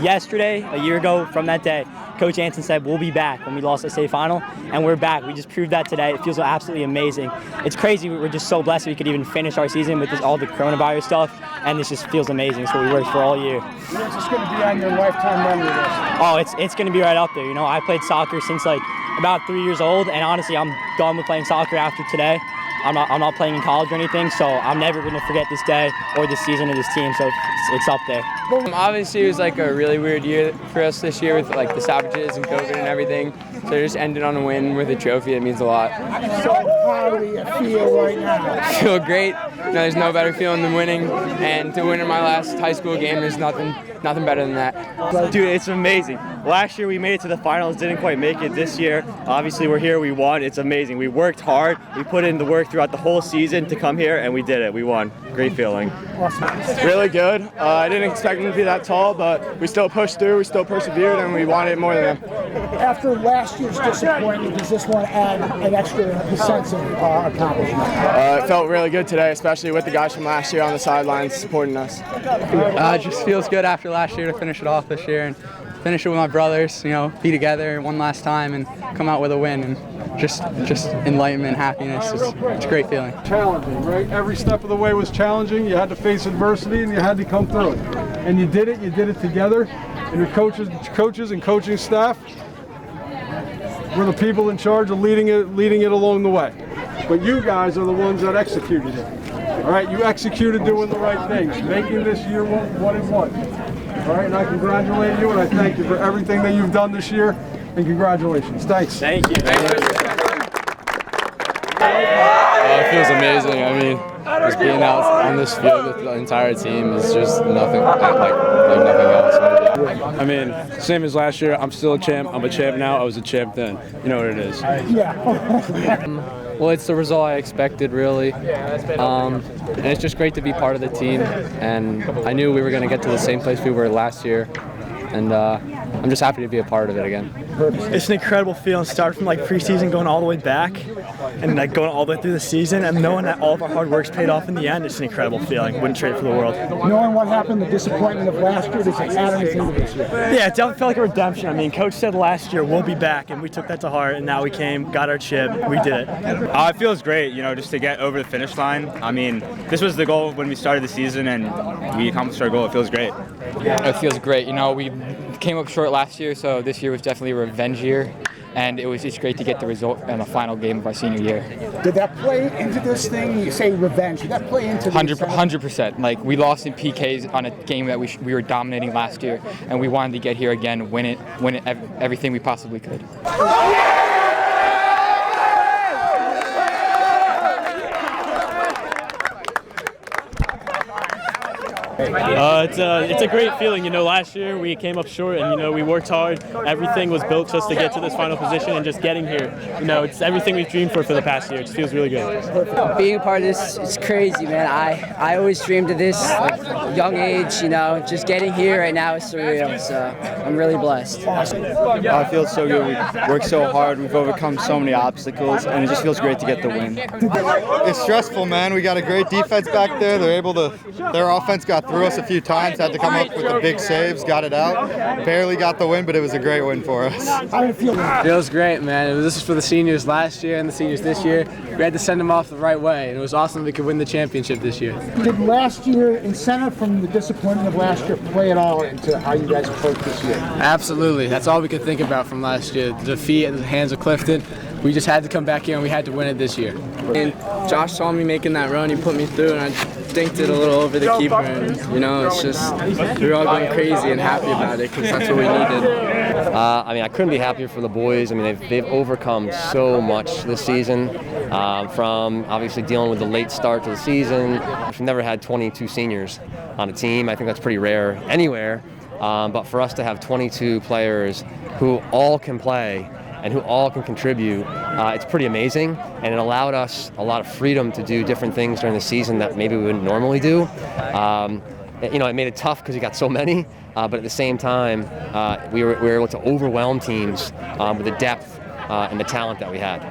yesterday, a year ago from that day. Coach Anson said we'll be back when we lost the state final, and we're back. We just proved that today. It feels absolutely amazing. It's crazy. We're just so blessed we could even finish our season with all the coronavirus stuff, and this just feels amazing. It's what we worked for all year. It's just going to be on your lifetime memory list. Oh, it's going to be right up there. You know, I played soccer since like about 3 years old, and honestly, I'm done with playing soccer after today. I'm not playing in college or anything, so I'm never going to forget this day or this season or this team, so it's up there. Obviously, it was like a really weird year for us this year with like the stoppages and COVID and everything. So it just ended on a win with a trophy. It means a lot. So how do you feel right now? I feel great. There's no better feeling than winning, and to win in my last high school game, there's nothing better than that. Dude, it's amazing. Last year we made it to the finals, didn't quite make it. This year, obviously we're here, we won. It's amazing. We worked hard. We put in the work throughout the whole season to come here, and we did it. We won. Great feeling. Really good. I didn't expect them to be that tall, but we still pushed through, we still persevered, and we wanted it more than them. After last year's disappointment, does this one add an extra sense of accomplishment? It felt really good today, especially with the guys from last year on the sidelines supporting us. It just feels good after last year to finish it off this year and finish it with my brothers, you know, be together one last time and come out with a win, and just enlightenment, happiness. It's a great feeling. Challenging, right? Every step of the way was challenging. You had to face adversity and you had to come through it. And you did it together. And your coaches and coaching staff were the people in charge of leading it along the way. But you guys are the ones that executed it. All right, you executed doing the right things, making this year what it was. All right, and I congratulate you and I thank you for everything that you've done this year. And congratulations. Thanks. Thank you. It feels amazing. I mean, just being out on this field with the entire team is just nothing like nothing else. I mean, same as last year. I'm still a champ. I'm a champ now. I was a champ then. You know what it is. Yeah. Well, it's the result I expected, really. And it's just great to be part of the team. And I knew we were going to get to the same place we were last year. And I'm just happy to be a part of it again. It's an incredible feeling, starting from like preseason, going all the way back, and like going all the way through the season, and knowing that all of our hard work's paid off in the end. It's an incredible feeling. Wouldn't trade it for the world. Knowing what happened, the disappointment of last year, does it add anything to this year? Yeah, it definitely felt like a redemption. I mean, Coach said last year we'll be back, and we took that to heart, and now we came, got our chip, we did it. It feels great, you know, just to get over the finish line. I mean, this was the goal when we started the season, and we accomplished our goal. It feels great. It feels great. You know, we came up short last year, so this year was definitely a revenge year. And it was just great to get the result in the final game of our senior year. Did that play into this thing? You say revenge. Did that play into 100%. Like, we lost in PKs on a game that we were dominating last year, and we wanted to get here again, win it everything we possibly could. It's a great feeling. You know, last year we came up short, and you know we worked hard. Everything was built just to get to this final position, and just getting here. You know, it's everything we've dreamed for the past year. It feels really good. Being a part of this, it's crazy, man. I always dreamed of this, like, young age. You know, just getting here right now is surreal. So I'm really blessed. I feel so good. We worked so hard. We've overcome so many obstacles, and it just feels great to get the win. It's stressful, man. We got a great defense back there. Their offense got through us a few times, had to come up with the big saves, got it out. Barely got the win, but it was a great win for us. Feels great, man. This was for the seniors last year and the seniors this year. We had to send them off the right way, and it was awesome we could win the championship this year. Did last year, incentive from the disappointment of last year, play it all into how you guys approach this year? Absolutely. That's all we could think about from last year. The defeat at the hands of Clifton. We just had to come back here and we had to win it this year. And Josh saw me making that run, he put me through, and I dinked it a little over the keeper, and you know, it's just we were all going crazy and happy about it because that's what we needed. I mean, I couldn't be happier for the boys. I mean, they've overcome so much this season, from obviously dealing with the late start to the season. We've never had 22 seniors on a team. I think that's pretty rare anywhere. But for us to have 22 players who all can play and who all can contribute, it's pretty amazing, and it allowed us a lot of freedom to do different things during the season that maybe we wouldn't normally do. You know, it made it tough because you got so many, but at the same time, we were able to overwhelm teams with the depth and the talent that we had.